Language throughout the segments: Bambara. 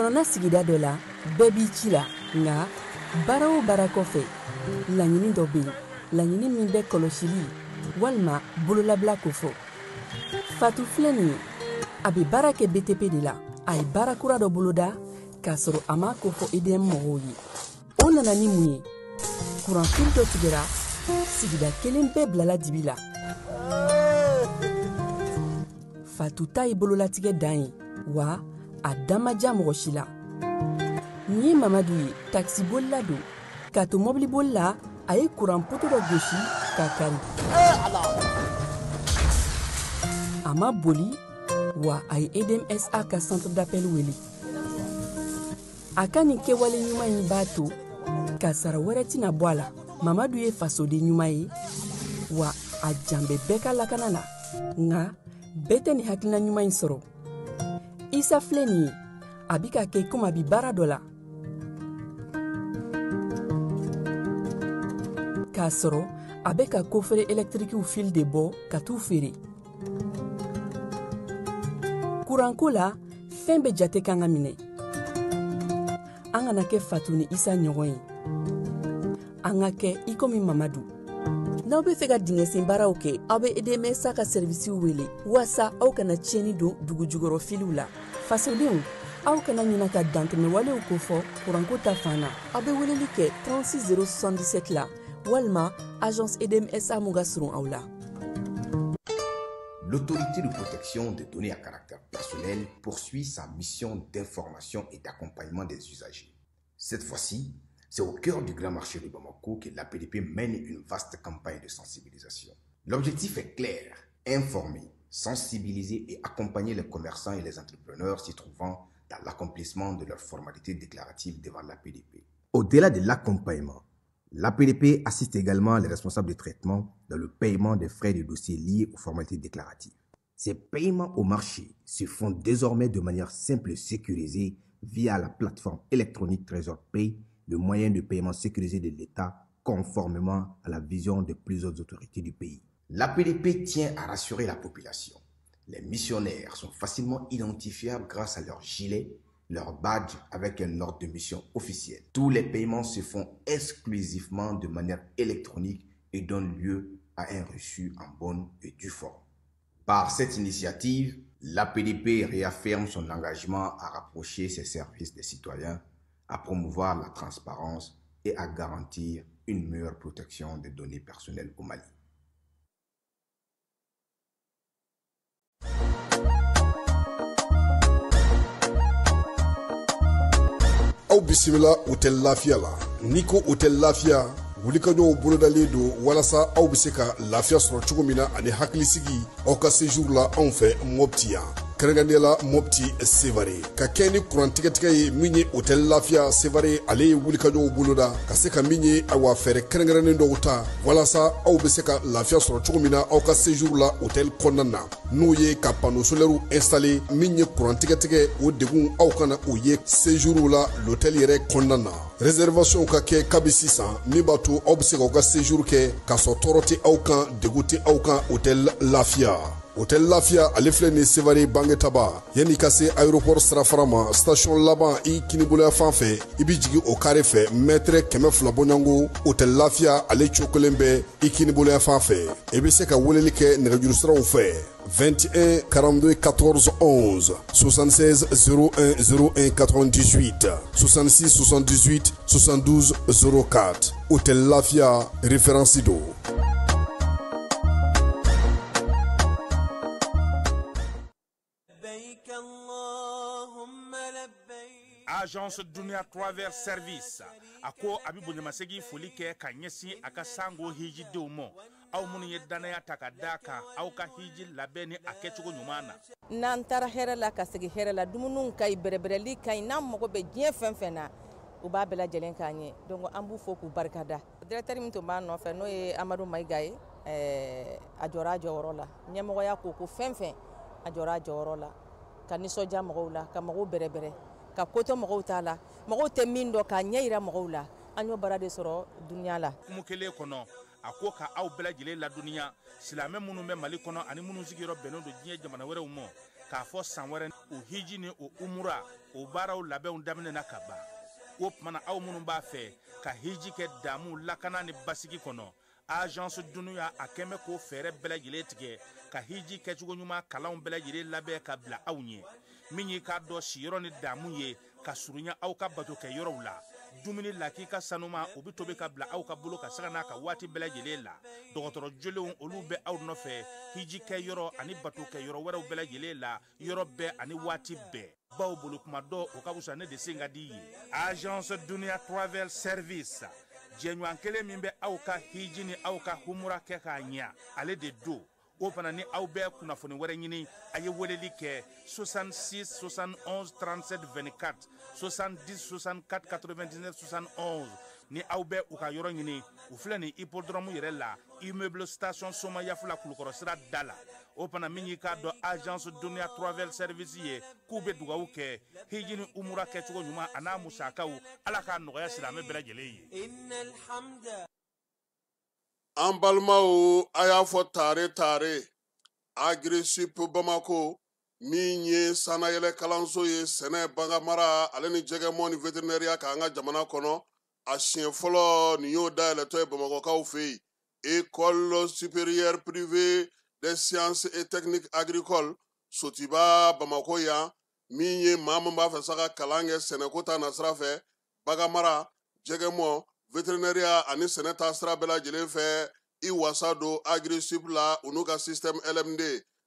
kɔnɔna sigida dɔ la bɛɛ b'i ci la nka baara o baara kɔfɛ laɲini dɔ bɛ yen laɲini min bɛ kɔlɔsili walima bololabila ko fɔ Fatu filɛ nin ye a bɛ baara kɛ BTP de la a ye baara kura dɔ boloda k'a sɔrɔ a ma ko fɔ EDM mɔgɔw ye o nana ni mun ye kuran fili dɔ tigɛra sigida kelen bɛɛ bilala dibi la Fatu ta ye bololatigɛ dan ye wa a damaja mɔgɔ si la nin ye Mamadu ye taxi bolila don k'a to mɔbili bolila a ye kuran poto dɔ gosi k'a kari a ma boli wa a ye EDM SA ka centre d'appel wele a ka nin kɛwale ɲuman in b'a to ka sara wɛrɛ tɛna bɔ a la Mamadu ye fasoden ɲuman ye wa a jan bɛ bɛɛ ka lakana na nka bɛɛ tɛ nin hakilina ɲuman in sɔrɔ Isa filɛ nin ye a bi ka kɛ komi a bi baara dɔ la k'a sɔrɔ a bɛ ka kofere électrique fil de bɔ ka t'u feere kuranko la fɛn bɛ jate kan ka minɛ an kana kɛ Fatu ni Isa ɲɔgɔn ye an ka kɛ i komi Mamadu n'aw bɛ fɛ ka dingɛsen baaraw kɛ aw bɛ EDM SA ka servisiw wele walasa aw kana tiɲɛni don dugu jukɔrɔ filiw la fasodenw aw kana ɲina ka dantɛmɛ walew ko fɔ kuranko ta fan na aw bɛ weleli kɛ 36 077 la walima agence EDM SA mun ka surun aw la. L'autorité de protection des données à caractère personnel poursuit sa mission d'information et d'accompagnement des usagers. Cette fois-ci, c'est au cœur du grand marché de Bamako que l'APDP mène une vaste campagne de sensibilisation. L'objectif est clair, informer, sensibiliser et accompagner les commerçants et les entrepreneurs s'y trouvant dans l'accomplissement de leurs formalités déclaratives devant l'APDP. Au-delà de l'accompagnement, l'APDP assiste également les responsables de traitement dans le paiement des frais de dossier liés aux formalités déclaratives. Ces paiements au marché se font désormais de manière simple et sécurisée via la plateforme électronique Trésor Pay, le moyen de paiement sécurisé de l'État conformément à la vision de plusieurs autorités du pays. L'APDP tient à rassurer la population. Les missionnaires sont facilement identifiables grâce à leur gilet, leur badge avec un ordre de mission officiel. Tous les paiements se font exclusivement de manière électronique et donnent lieu à un reçu en bonne et due forme. Par cette initiative, l'APDP réaffirme son engagement à rapprocher ses services des citoyens, à promouvoir la transparence et à garantir une meilleure protection des données personnelles au Mali. Aw bisimila hôtel Lafiya la n'i ko hôtel Lafiya wulikajɔw bolodalen don walasa aw bɛ se ka lafiya sɔrɔ cogo min na ani hakilisigi aw ka séjour la anw fɛ Mopti yan kɛrɛnkɛrɛnnenya la Mopti Sevare ka kɛ ni kurantigɛtigɛ ye min ye hôtel Lafiya Sevare ale ye wulikajɔw boloda ka se ka min ye awa fɛɛrɛ kɛrɛnkɛrɛnnen dɔw ta walasa aw bɛ se ka lafiya sɔrɔ cogo min na aw ka séjour la hôtel kɔnɔna na n'o ye ka panneau solaire installé min ye kurantigɛtigɛ o degun aw kana o ye séjour la l'hôtel yɛrɛ kɔnɔna na réservation ka kɛ kabi sisan min b'a to aw bɛ se k'aw ka séjour kɛ k'a sɔrɔ tɔɔrɔ tɛ aw kan degun tɛ aw kan hôtel Lafiya. Hôtel Lafiya ale filɛ nin Sevare Bangetaba yanni ka se aéroport sirafara ma station laban i kiniboloya fan fɛ i bi jigin o carré fɛ mètre 200 bɔɲango Hôtel Lafiya ale cokolen bɛ i kiniboloya fan fɛ i bɛ se ka weleli kɛ nɛgɛjuru siraw fɛ 21 42 14 11 76 01 01 98 66 78 72 04 Hôtel Lafiya référence do. Agence Dunia Travers Service ako abibu nyamasegi foli kɛ ka ɲɛsin a ka sango hiji denw ma aw minnu ye danaya ta ka da kan aw ka hiji labɛn ni a kɛcogo ɲuman na n'an taara hɛrɛ la ka segin hɛrɛ la dumuniw ka ɲi bɛrɛbɛrɛli ka ɲi n'an mago bɛ diɲɛ fɛn fɛn na u b'a bɛɛ lajɛlen k'an ye donc an b'u fo k'u barikada directeur min tun b'a nɔfɛ n'o ye Amadu Mayiga ye a jɔra a jɔyɔrɔ la ɲɛmɔgɔya ko fɛn fɛn a jɔra a jɔyɔrɔ la ka nisɔndiya mɔgɔw la ka mɔgɔw bɛrɛbɛrɛ ka koto mɔgɔw t'a la mɔgɔw tɛ min dɔn k'a ɲɛ yira mɔgɔw la an y'o baara de sɔrɔ duniya la kumu kelen kɔnɔ a ko ka aw bɛɛ lajɛlen laduniya silamɛ minnu bɛ Mali kɔnɔ ani minnu sigiyɔrɔ bɛnnen don diɲɛ jamana wɛrɛw ma k'a fɔ san wɛrɛ o hiji ni o umura o baaraw labɛnw daminɛna ka ban o tumana aw minnu b'a fɛ ka hiji kɛ damu lakana ni basigi kɔnɔ agence dunuya a kɛmɛ k'o fɛɛrɛ bɛɛ lajɛlen tigɛ ka hiji kɛcogo ɲuman kalanw bɛɛ lajɛlen labɛn ka bila aw ɲɛ min y'i k'a dɔn siyɔrɔ ni damu ye ka surunya aw ka bato kɛ yɔrɔw la dumuni lak'i ka sanuma o bi tobi ka bila aw ka bolo ka saga n'a ka waati bɛɛ lajɛlen la dɔgɔtɔrɔ jolenw olu bɛ aw nɔfɛ hiji kɛ yɔrɔ ani bato kɛ yɔrɔ wɛrɛw bɛɛ lajɛlen la yɔrɔ bɛɛ ani waati bɛɛ baw bolo kuma dɔ o ka fusa ne de sen ka di ye agence dunuya travel service jɛɲɔgɔn kelen min bɛ aw ka hiji ni aw ka humura kɛ k'a ɲɛ ale de do o fana ni aw bɛɛ kunnafoni wɛrɛ ɲini a ye weleli kɛ 66 71 37 24 70 64 99 71 ni aw bɛɛ u ka yɔrɔ ɲini u filɛ ni hippodrome yɛrɛ la immeuble station soma yafula kulukɔrɔ sira da la o fana min y'i k'a dɔn agence dunuya travel service ye k'u bɛ dugawu kɛ hiji ni umura kɛcogo ɲuman a n'a musakaw ala k'a nɔgɔya silamɛ bɛɛ lajɛlen ye. An balimaw a y'a fɔ tare Agri-Sup Bamako min ye sanayɛlɛ kalanso ye sɛnɛ baganmara ale ni jɛgɛmɔ ni vétérinaire k'an ka jamana kɔnɔ a siɲɛ fɔlɔ nin y'o dayɛlɛtɔ ye Bamakɔkaw fɛ yen école supérieure privée des sciences et techniques agricoles Sotiba Bamako yan min ye maa min b'a fɛ sa ka kalan kɛ sɛnɛko ta nasira fɛ baganmara jɛgɛmɔ vétérinaire ani sɛnɛ ta sira bɛɛ lajɛlen fɛ i wasa don Agri-Sup la u n'u ka système LMD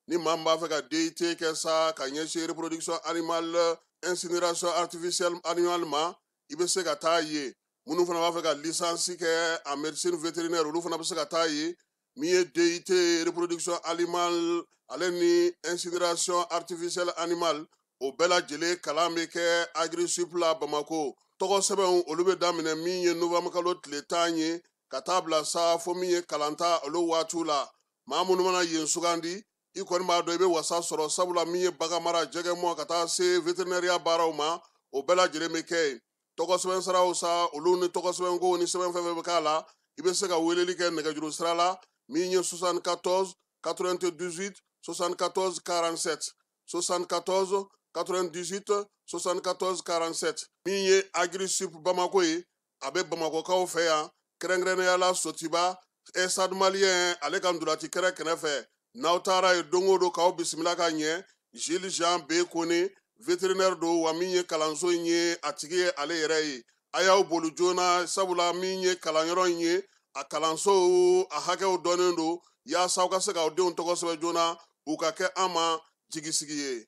ni maa min b'a fɛ ka DIT kɛ sa ka ɲɛsin reproduction animale incinération artificielle animale ma i bɛ se ka taa ye minnu fana b'a fɛ ka licence kɛ en médecine vétérinaire olu fana bɛ se ka taa ye min ye DIT reproduction animale ale ni incinération artificielle animale o bɛɛ lajɛlen kalan bɛ kɛ Agri-Sup la Bamako tɔgɔ sɛbɛnw olu bɛ daminɛ min ye novembre kalo tile 10 ye ka taa bila sa fo min ye kalanta olu waatiw la maa minnu mana yen sugandi i kɔni b'a dɔn i bɛ wasa sɔrɔ sabula min ye baganmara jɛgɛmɔ ka taa se vétérinaire baaraw ma o bɛɛ lajɛlen bɛ kɛ yen tɔgɔ sɛbɛn siraw sa olu ni tɔgɔ sɛbɛn ko ni sɛbɛn fɛn fɛn bɛ k'a la i bɛ se ka weleli kɛ nɛgɛjuru sira la min ye 74 98 74 47 74 98 74 47 min ye Agri-Sup Bamako ye a bɛ Bamakɔkaw fɛ yan kɛrɛnkɛrɛnnenya la Sotiba Stade Malien ale ka ndolati kɛrɛ kɛrɛfɛ n'aw taara ye don o don k'aw bisimila ka ɲɛ Jules Jean B Kone vétérinaire do wa min ye kalanso in ye a tigi ye ale yɛrɛ ye a y'aw boli joona sabula min ye kalanyɔrɔ in ye a kalanso a hakɛw dɔnnen do yaasa aw ka se k'aw denw tɔgɔ sɛbɛn joona u ka kɛ an ma jigisigi ye.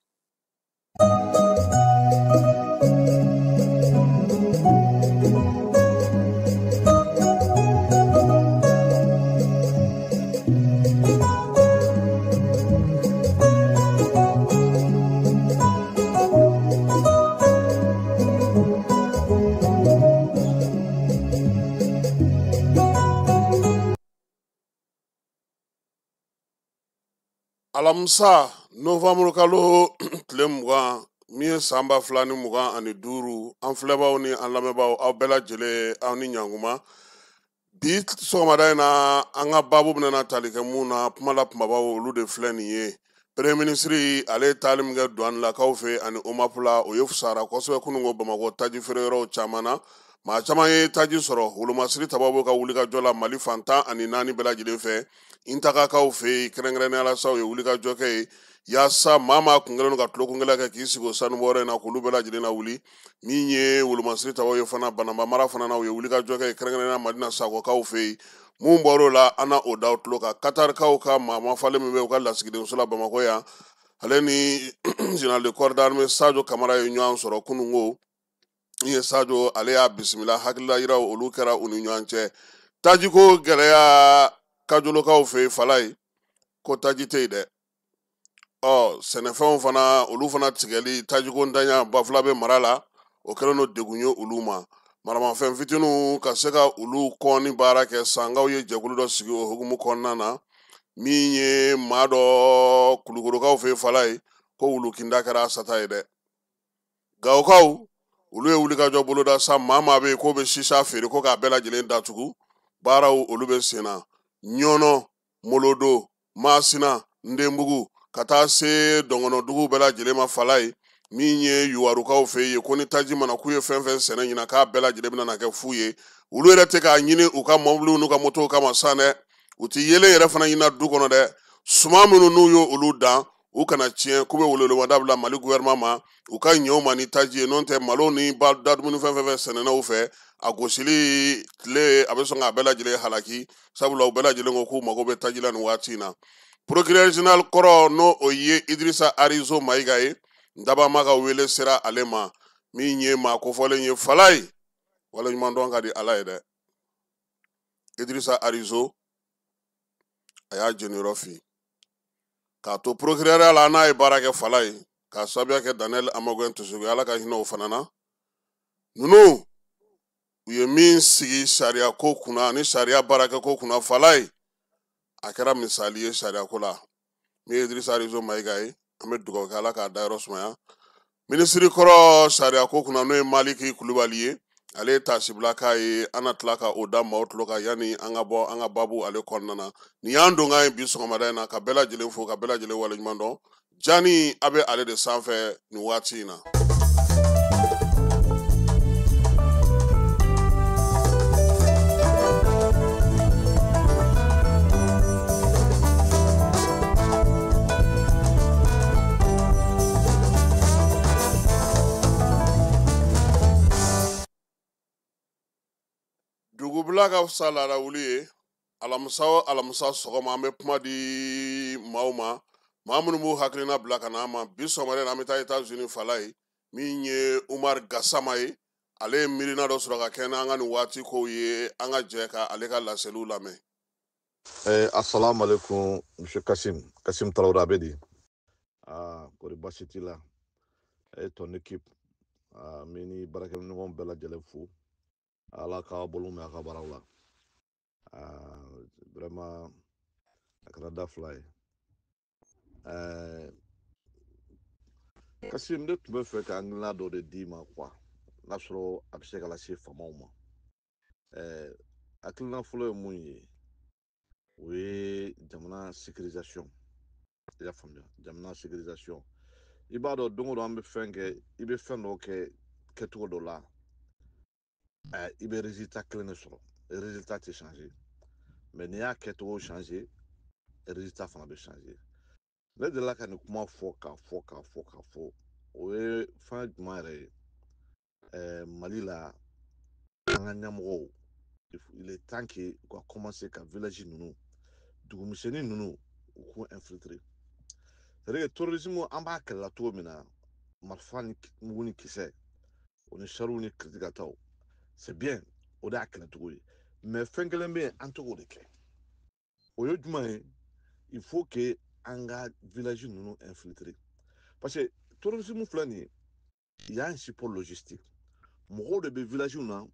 Alamisa novembre kalo tile 20 min ye san 2025 an filɛbaw ni an lamɛnbaw aw bɛɛ lajɛlen aw ni ɲankuma bi sɔgɔmada in na an ka baabu bɛna tali kɛ mun na kuma la kumabaw olu de filɛ nin ye premier ministre ale ye taali min kɛ douanelakaw fɛ ani OMAP la o ye fusara kosɛbɛ kununko Bamako taji feere yɔrɔw caman na maa caman ye taji sɔrɔ wolomasiri tababu ka wulikajɔ la Mali fantan ani 4 bɛɛ lajɛlen fɛ intagakaw fɛ yen kɛrɛnkɛrɛnnenya la sa u ye wulikajɔ kɛ yen yaasa maa maa kun kɛlen don ka tulokungɛlɛ kɛ k'i sigi o sanubɔyɔrɔ in na k'olu bɛɛ lajɛlen na wuli min ye wolomasiri tababu ye fana Banamba mara fana na u ye wulikajɔ kɛ yen kɛrɛnkɛrɛnnenya Madina Sakokaw fɛ yen mun bɔr'o la an na o da o tulo kan Katarikaw ka maa mafalen min bɛ u ka lasigidenso la Bamako yan ale ni général de corps d'armée Sadio Kamara ye ɲɔgɔn sɔrɔ kununko min ye Sadio ale y'a bisimila hakilila yiraw olu kɛra u ni ɲɔgɔn cɛ tajiko gɛlɛya Kajolokaw fɛ yen Fala ye ko taji tɛ yen dɛ sɛnɛfɛnw fana olu fana tigɛli tajiko ntanya bafula bɛ mara la o kɛlen don degun ye olu ma maramafɛn fitininw ka se ka olu kɔni baara kɛ sangaw ye jɛkulu dɔ sigi o hukumu kɔnɔna na min ye maa dɔ Kulukorokaw fɛ yen Fala ye ko wulukinda kɛra a sata ye dɛ Gawokaw olu ye wulikajɔ boloda sa maa bɛ yen k'o bɛ sisa feere ko k'a bɛɛ lajɛlen datugu baaraw olu bɛ sen na Ɲɔnɔ Molodo Masina Ndenbugu ka taa se dɔngɔnɔdugu bɛɛ lajɛlen ma fala ye min ye yuwarukaw fɛ yen ko ni taji mana k'u ye fɛn fɛn sɛnɛ ɲina k'a bɛɛ lajɛlen bɛna kɛ fu ye olu yɛrɛ tɛ k'a ɲini u ka mɔbiliw n'u ka motow kama san dɛ u ti yelen yɛrɛ fana ɲina du kɔnɔ dɛ suman minnu n'u ye olu dan u kana tiɲɛ k'u bɛ welewelema bila mali gouvernement ma u ka ɲɛw ma ni taji ye n'o tɛ malo ni dadumuni fɛn fɛn sɛnɛnɛw fɛ a gosili tile a bɛ sɔn k'a bɛɛ lajɛlen halaki sabula u bɛɛ lajɛlen ko k'u mago bɛ taji la nin waati in na procureur général kɔrɔ n'o o ye Idrissa Arizo Mayiga ye Ndabama ka wele sera ale ma min ye maa kofɔlen ye fala ye waleɲuman dɔn ka di ala ye dɛ Idrissa Arizo a y'a jeniyɔrɔ fi k'a to procureur la n'a ye baara kɛ fala ye k'a sababuya kɛ Daniel Amagoyen Tosogo ala ka hinɛ o fana na ninnu u ye min sigi sariya ko kunna ani sariya baarakɛ ko kunna fala ye a kɛra misali ye sariya ko la min ye Idrissa Arizo Mayiga ye an bɛ dugawu kɛ ala k'a dayɔrɔ sumaya minisiri kɔrɔ sariya ko kunna n'o ye Maliki Kulubali ye ale ye tasibila k'a ye an na tila ka o da maaw tulo kan yanni an ka bɔ an ka babu ale kɔnɔna na nin y'an donkan ye bi sɔgɔmada in na ka bɛɛ lajɛlen fo ka bɛɛ lajɛlen waleɲuman dɔn jani a bɛ ale de sanfɛ nin waati in na. Dugubila ka fisa laadawuli ye alamisa o alamisa sɔgɔma an bɛ kuma di maaw ma maa minnu b'u hakilina bila ka na an ma bi sɔgɔmada in na an bɛ taa Etats-Unis fala ye min ye Umar Gassama ye ale ye miirina dɔ sɔrɔ ka kɛ n'an ka nin waati kow ye an ka jɛ ka ale ka laseliw lamɛn. Assalamu alaikum, Monsieur Kassim Traoré Abedi. Kori basi t'i la et ton équipe mini baarakɛɲɔgɔn bɛɛ lajɛlen fo ala k'a bolo mɛn a ka baaraw la vraiment a kɛra da fila ye Kassim ne tun bɛ fɛ ka hakilina dɔ de d'i ma quoi n'a sɔrɔ a bɛ se ka lase faamaw ma hakilina fɔlɔ ye mun ye o ye jamana sécurisation i y'a faamuya jamana sécurisation i b'a dɔn don o don an bɛ fɛn kɛ i bɛ fɛn dɔ kɛ kɛcogo dɔ la i bɛ résultat kelen de sɔrɔ résultat tɛ changer mais n'i y'a kɛcogo changer résultat fana bɛ changer ne delila ka nin kuma fɔ k'a fɔ o ye fɛn jumɛn yɛrɛ ye Mali la an ka ɲɛmɔgɔw il est temps que u ka commencer ka village ninnu dugumisɛnnin ninnu u k'u infiltrer c'est-à-dire que terrorisme an b'a kɛlɛla cogo min na marifa ni mugu ni kisɛ o ni sariw ni kiiritigataw c'est bien o de y'a kɛlɛcogo ye mais fɛn kelen bɛ yen an tɛ k'o de kɛ o ye jumɛn ye il faut que an ka village ninnu infiltrer parce que terrorisme filɛ nin ye il y a un support logistique mɔgɔw de bɛ village na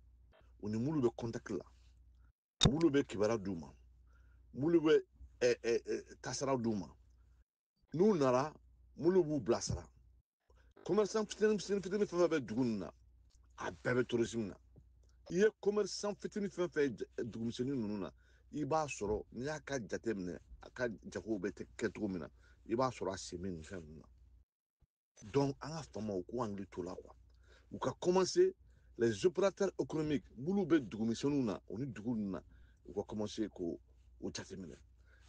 u ni minnu bɛ contact la minnu bɛ kibaruya d'u ma minnu bɛ tasaraw d'u ma n'u nana minnu b'u bilasira commerçant fitinin fɛn fɛn bɛ dugu ninnu na a bɛɛ bɛ tourisme na i ye commerçant fitinin fɛn fɛn dugumisɛnnin ninnu na i b'a sɔrɔ n'i y'a ka jate minɛ a ka jagow bɛ kɛ cogo min na i b'a sɔrɔ a sen bɛ nin fɛn ninnu na donc an ka faamaw k'u hakili to la quoi u ka commencer les opérateurs économiques minnu bɛ dugumisɛnninw na o ni dugu ninnu na u ka commencer k'o jate minɛ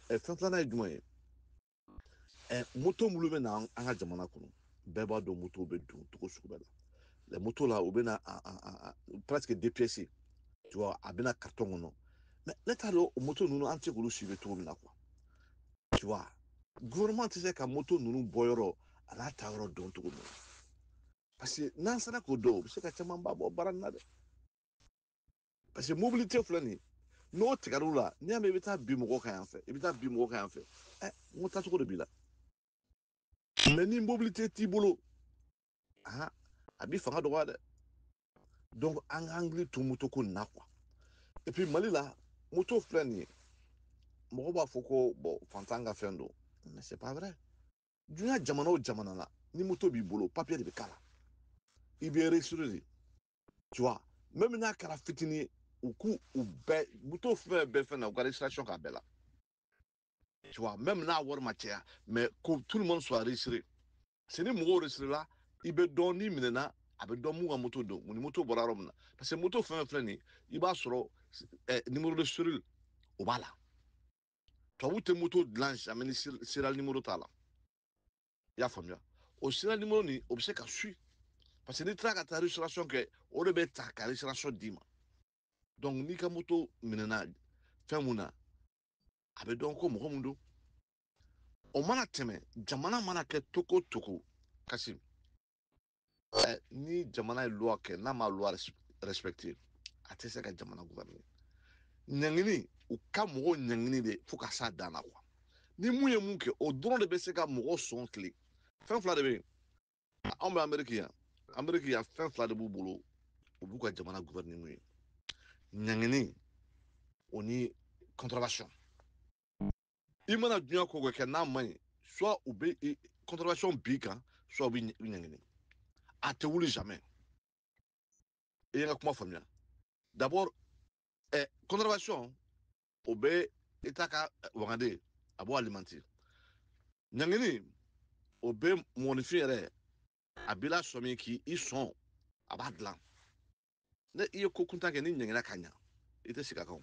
fɛn filanan ye jumɛn ye moto minnu bɛ na an ka jamana kɔnɔ bɛɛ b'a dɔn moto bɛ don cogo sugu bɛɛ la les motos là u bɛ na presque dépiécé tu vois a bɛ na carton kɔnɔ mais ne t'a dɔn o moto ninnu an tɛ k'olu suivre cogo min na quoi tu vois gouvernement tɛ se ka moto ninnu bɔ yɔrɔ a n'a ta yɔrɔ dɔn cogo min na parce que n'an sera k'o dɔn o bɛ se ka camanba bɔ baara nin na dɛ parce que mobilité filɛ nin ye n'o tigɛr'u la n'i y'a mɛn i bɛ taa bin mɔgɔ kan yan fɛ i bɛ taa bin mɔgɔ kan yan fɛ n ko taacogo de b'i la mais ni mobilité t'i bolo a b'i fanga dɔgɔya dɛ donc an ka hakili to moto ko nin na quoi et puis Mali la moto filɛ nin ye mɔgɔw b'a fɔ ko bon fantan ka fɛn don mais c'est pas vrai diɲɛ jamana o jamana la ni moto b'i bolo papier de bɛ k'a la i bɛ registre de tu vois même n'a kɛra fitinin ye u k'u bɛɛ moto fɛn bɛɛ fɛn na u ka registration k'a bɛɛ la Tu vois, même là, avoir matière, mais que tout le monde soit réussi. C'est les mots réussis là, il peut donner maintenant, il peut donner une moto, une moto pour la parce que moto fait un frein, il va sur numéro de cellule, au bas là. Tu vois, tu moto blanche, mais c'est le numéro de là. Il y a famille. Au c'est le numéro ni, on sait qu'à suivre. Parce que les traques à ta restauration que, on le met à ta restauration dima. Donc, ni ka moto maintenant, fait mouna, avec donc comme Romundo. O mana tɛmɛ jamana mana kɛ toko toko kasi ni jamana ye loi kɛ n'a ma loi respecter a tɛ se ka jamana gouverner ɲangini u ka mɔgɔw ɲangini de fo ka s'a dan na quoi ni mun ye mun kɛ o dɔrɔn de bɛ se ka mɔgɔ sɔn tile fɛn fila de bɛ yen anw bɛ ameriki yan fɛn fila de b'u bolo u b'u ka jamana gouverner mun ye ɲangini o ni contravention i mana diɲɛ ko kɛ n'a man ɲi soit u bɛ contravention b'i kan soit u bɛ ɲangini a tɛ wuli jamais i ye n ka kuma faamuya d'abord contravention o bɛ état ka wagade a b'o alimenter ɲangini o bɛ mɔgɔninfin yɛrɛ a b'i la sɔmi k'i sɔn a b'a dilan ne i ye ko kuntan kɛ ni ɲangina ka ɲa i tɛ sigi a kan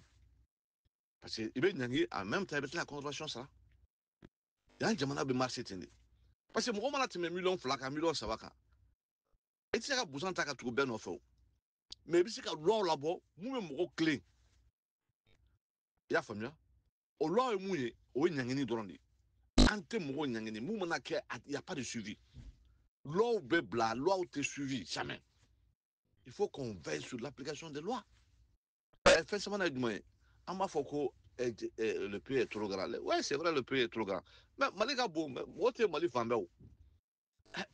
parce que i bɛ ɲangi en même temps i bɛ tila ka contravention sara yan jamana bɛ marché ten de parce que mɔgɔ mana tɛmɛ miliyɔn 2 kan miliyɔn 3 kan i tɛ se ka busan ta ka tugu bɛɛ nɔfɛ o mais i bɛ se ka loi labɔ mun bɛ mɔgɔ tilen i y'a faamuya o loi ye mun ye o ye ɲangini dɔrɔn de an tɛ mɔgɔw ɲangini mun mana kɛ y a pas de suivi loi bɛ bila loi tɛ suivi jamais il faut qu'on veille sur l'application des lois fɛn sabanan ye jumɛn ye an b'a fɔ ko le pays est trop grand ouais c'est vrai le pays est trop grand mais mali ka bon mɔgɔ tɛ mali fan bɛɛ o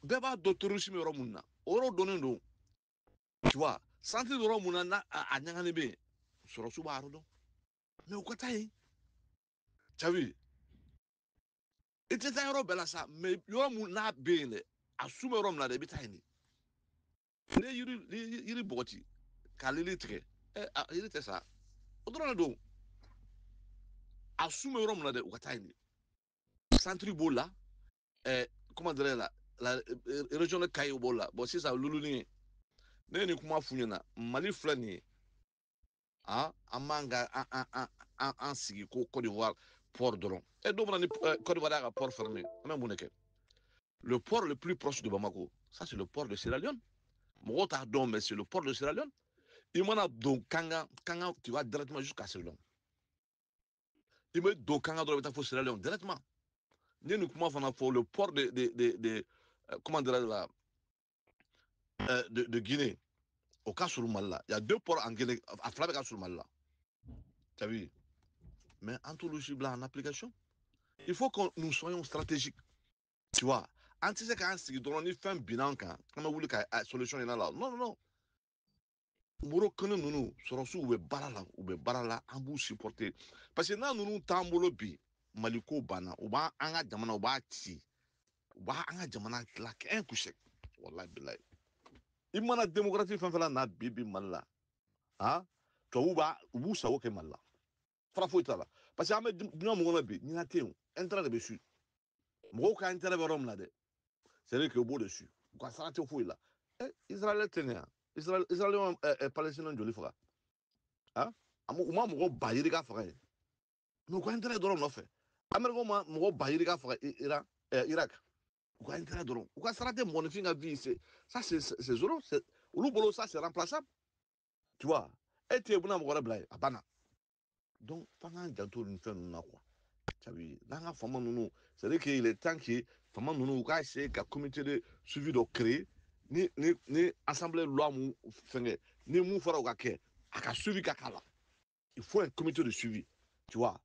bɛɛ b'a dɔn terrorisme yɔrɔ mun na o yɔrɔ dɔnnen don tu vois centre yɔrɔ mun na a ɲagani bɛ yen sɔrɔsiw b'a yɔrɔ dɔn mais u ka taa yen tu as vu i tɛ taa yɔrɔ bɛɛ la sa mais yɔrɔ mun n'a bɛ yen dɛ a su bɛ yɔrɔ min na dɛ i bɛ taa yen de n'i ye yiri bɔgɔti k'a lili tigɛ yiri tɛ sa o dɔrɔn de don a su bɛ yɔrɔ min na dɛ u ka taa yen de centre b'o la comment dirais la région de Kayo b'o la bon sisan luluni ye ne ye nin kuma f'u ɲɛna mali filɛ nin ye an man ka an sigi ko Côte d'Ivoire port dɔrɔn dɔw bɛna ni Côte d'Ivoire y'a ka port fermé an bɛ mun de kɛ le port le plus proche de Bamako ça c'est le port de Sierra Leone mɔgɔw t'a dɔn mais c'est le port de Sierra Leone i mana don Kanga tu vas directement jusqu'à Sierra Leone i bɛ don Kanga dɔrɔn i bɛ taa fo Sierra Leone directement ni nin kuma fana fɔ le port de comment dirais la de Guinée au cas sur Mali la il y a 2 ports en Guinée à fila bɛ ka sur Mali la tu as vu mais an t'olu si bila en application il faut que nous soyons stratégiques tu vois an tɛ se k'an sigi dɔrɔn ni fɛn binna an kan an bɛ wuli ka solution ɲini a la non non non Morokɔnɔ ninnu sɔrɔsiw u bɛ baara la an b'u supporter parce que n'a ninnu t'an bolo bi Mali ko banna u b'an ka jamana u b'a ci u b'a an ka jamana tila un coup sec walahi bilahi i mana démocratie fɛn fɛn na bi Mali la tubabuw u b'u sago kɛ Mali la fara foyi t'a la parce que an bɛ dunan mun kɔnɔ bi ɲinan tɛ yen intérêt de bɛ su mɔgɔw ka intérêt bɛ yɔrɔ min na dɛ c'est à dire que u b'o de su u ka sara tɛ foyi la Israël tɛ nin yan Israël Palestiniens joli faga u ma mɔgɔ ba yiri ka faga yen mais u ka intérêt dɔrɔn nɔfɛ Américains ma mɔgɔ ba yiri ka faga Irak u ka intérêt dɔrɔn u ka sara tɛ mɔgɔninfin ka vie ça c'est zéro olu bolo ça c'est remplaçable tu vois e tɛ yen u bɛna mɔgɔ wɛrɛ bila yen a banna donc f'an k'an janto nin fɛn ninnu na quoi sabi n'an ka fama ninnu c'est à dire qu'il est temps que fama ninnu u k'a essayer ka comité de suivi dɔ créer ni assemblée loi mun fɛngɛ ni mun fɔra u ka kɛ a ka suivi ka k'a la il faut un comité de suivi tu vois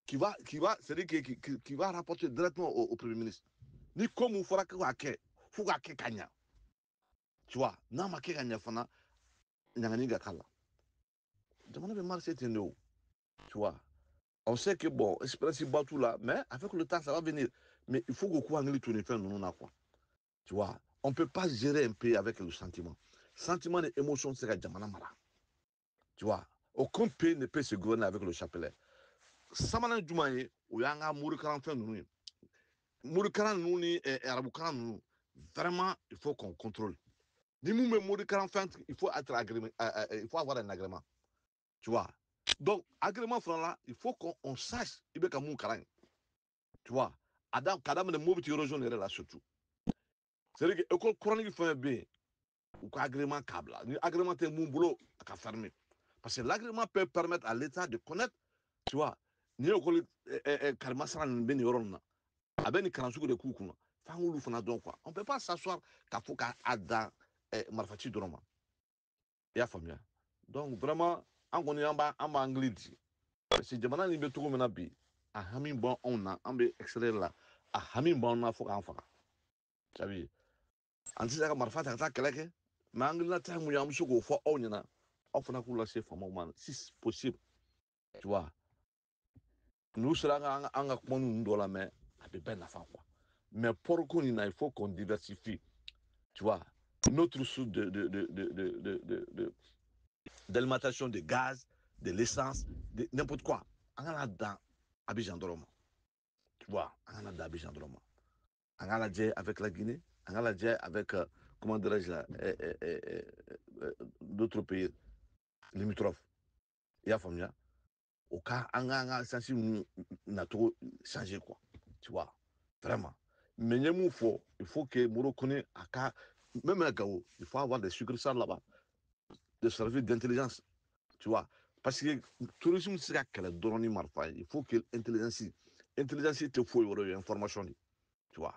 qui va c'est-à-dire qui va rapporter directement au premier ministre ni ko mun fɔra k'a kɛ fo k'a kɛ ka ɲa tu vois n'a ma kɛ ka ɲa fana ɲangani ka k'a la jamana bɛ marché ten de o tu vois on sait que bon espérance batou là mais avec le temps ça va venir mais il faut que quoi angli tourner faire nous quoi tu vois on peut pas gérer un pays avec le sentiment et émotion c'est la jamana mara tu vois aucun pays ne peut se gouverner avec le chapelet samana juma ye o y'an murikaran fɛn ninnu ye murikaran ninnu ni arabukaran ninnu vraiment il faut qu'on contrôle ni mun bɛ murikaran fɛn il faut être agrément il faut avoir un agrément tu vois donc agrément fana la il faut qu'on sache i bɛ ka mun kalan tu vois ka daminɛ Mopti région yɛrɛ la surtout c'est à dire que école coranique fɛn bɛ yen u ka agrément k'a bila ni agrément tɛ mun bolo a ka fermer parce que l'agrément peut permettre à l'État de connaître tu vois ni école karimasara nin bɛ nin yɔrɔ nin na a bɛ nin kalan sugu de k'u kunna f'an k'olu fana dɔn quoi on peut pas s'asseoir k'a fɔ k'a dan marifaci dɔrɔn ma i y'a faamuya donc vraiment an kɔni an b'an hakili di parce que jamana nin bɛ cogo min na bi a hami bɔ anw na an bɛ extérieur la a hami b'anw na fo k'an faga sabu an tɛ se ka marifa ta ka taa kɛlɛ kɛ mais an hakilina ta ye mun ye an bɛ se k'o fɔ aw ɲɛna aw fana k'u lase faamaw ma si possible tu vois n'u sera an ka kuma ninnu dɔ la mais a bɛ bɛɛ nafa quoi mais poroko nin na il faut qu'on diversifie tu vois notre source d'alimentation de gaz de l'essence de n'importe quoi an kana dan Abidjan dɔrɔn ma tu vois an kana dan Abidjan dɔrɔn ma an ka lajɛ avec la Guinée an ka lajɛ avec comment dirais-je là d'autres pays limitrophes i y'a faamuya o ka an ka essence ninnu nacogo changer quoi tu vois vraiment mais n ye mun fɔ il faut que Morocco a ka même à Gao il faut avoir des succursales là-bas des services d'intelligence tu vois parce que tourisme se ka kɛlɛ dɔrɔn ni marifa ye il faut que intelligence tɛ foyi wɛrɛ ye information de tu vois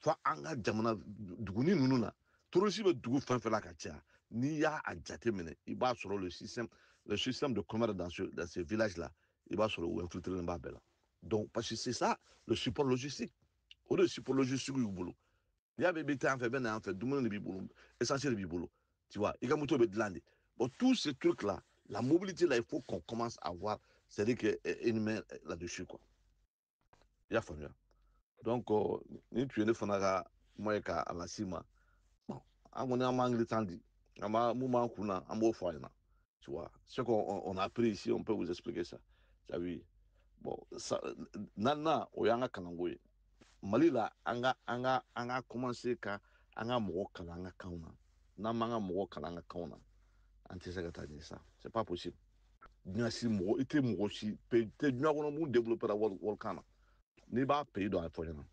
fo an ka jamana duguni ninnu na tourisme bɛ dugu fɛn fɛn la ka caya n'i y'a jate minɛ i b'a sɔrɔ le système de commerce dans ces villages là i b'a sɔrɔ u infiltré b'a bɛɛ la donc parce que c'est ça le support logistique o de support logistique y'u bolo n'i y'a bɛ i bɛ taa yan fɛ i bɛ na yan fɛ dumuni de b'i bolo essentiel de b'i bolo tu vois i ka moto bɛ dilan de bon tous ces trucs là la mobilité là il faut qu'on commence à voir c'est-à-dire que une main là-dessus quoi i y'a faamuya donc ni tu ye ne fana ka kuma ye k'a las'i ma bon an kɔni an b'an hakili t'an di an b'a mun b'an kun na an b'o fɔ a ɲɛna tu vois ce qu'on a appris ici on peut vous expliquer ça ça veut dire bon naaninan o y'an ka kalanko ye Mali la an ka commencer ka an ka mɔgɔ kalan an ka kanw na n'an m'an ka mɔgɔ kalan an ka kanw na an tɛ se ka taa ɲɛ sa c'est pas possible diɲɛ si mɔgɔ i tɛ mɔgɔ si pays tɛ diɲɛ kɔnɔ mun développé la wɔlikan na n'i b'a pays dɔn a fɔ ɲɛna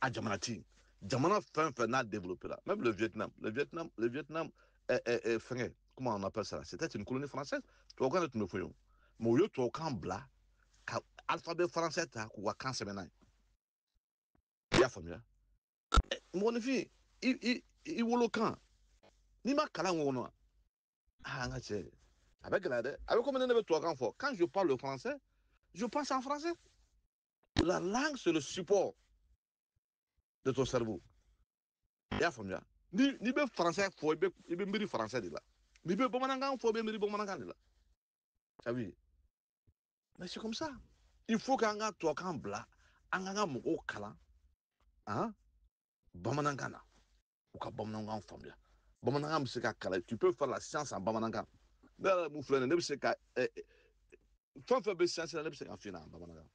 a jamana ti jamana fɛn fɛn n'a développé la même le Vietnam fɛngɛ comment on appelle ça c'était une colonie française tubabukan de tun bɛ fɔ yen mais u ye tubabukan bila ka alphabet français ta k'u ka kan sɛbɛn n'a ye i y'a faamuya mɔgɔninfin i wolokan n'i ma kalan kɔnɔ an ka cɛ a bɛ gɛlɛya dɛ a bɛ komi ne bɛ tubabukan fɔ quand je parle le français je pense en français la langue c'est le support de ton cerveau i y'a faamuya n'i bɛ français fɔ i bɛ miiri français de la n'i bɛ bamanankan fɔ i bɛ miiri bamanankan de la ça veut dire mais c'est comme ça il faut qu'an ka tubabukan bila an ka mɔgɔw kalan bamanankan na u ka bamanankan faamuya bamanankan bɛ se ka kalan tu peux faire la science en bamanankan ne yɛrɛ mun filɛ nin ye ne bɛ se ka fɛn fɛn bɛ science la ne bɛ se ka f'i ɲɛna en bamanankan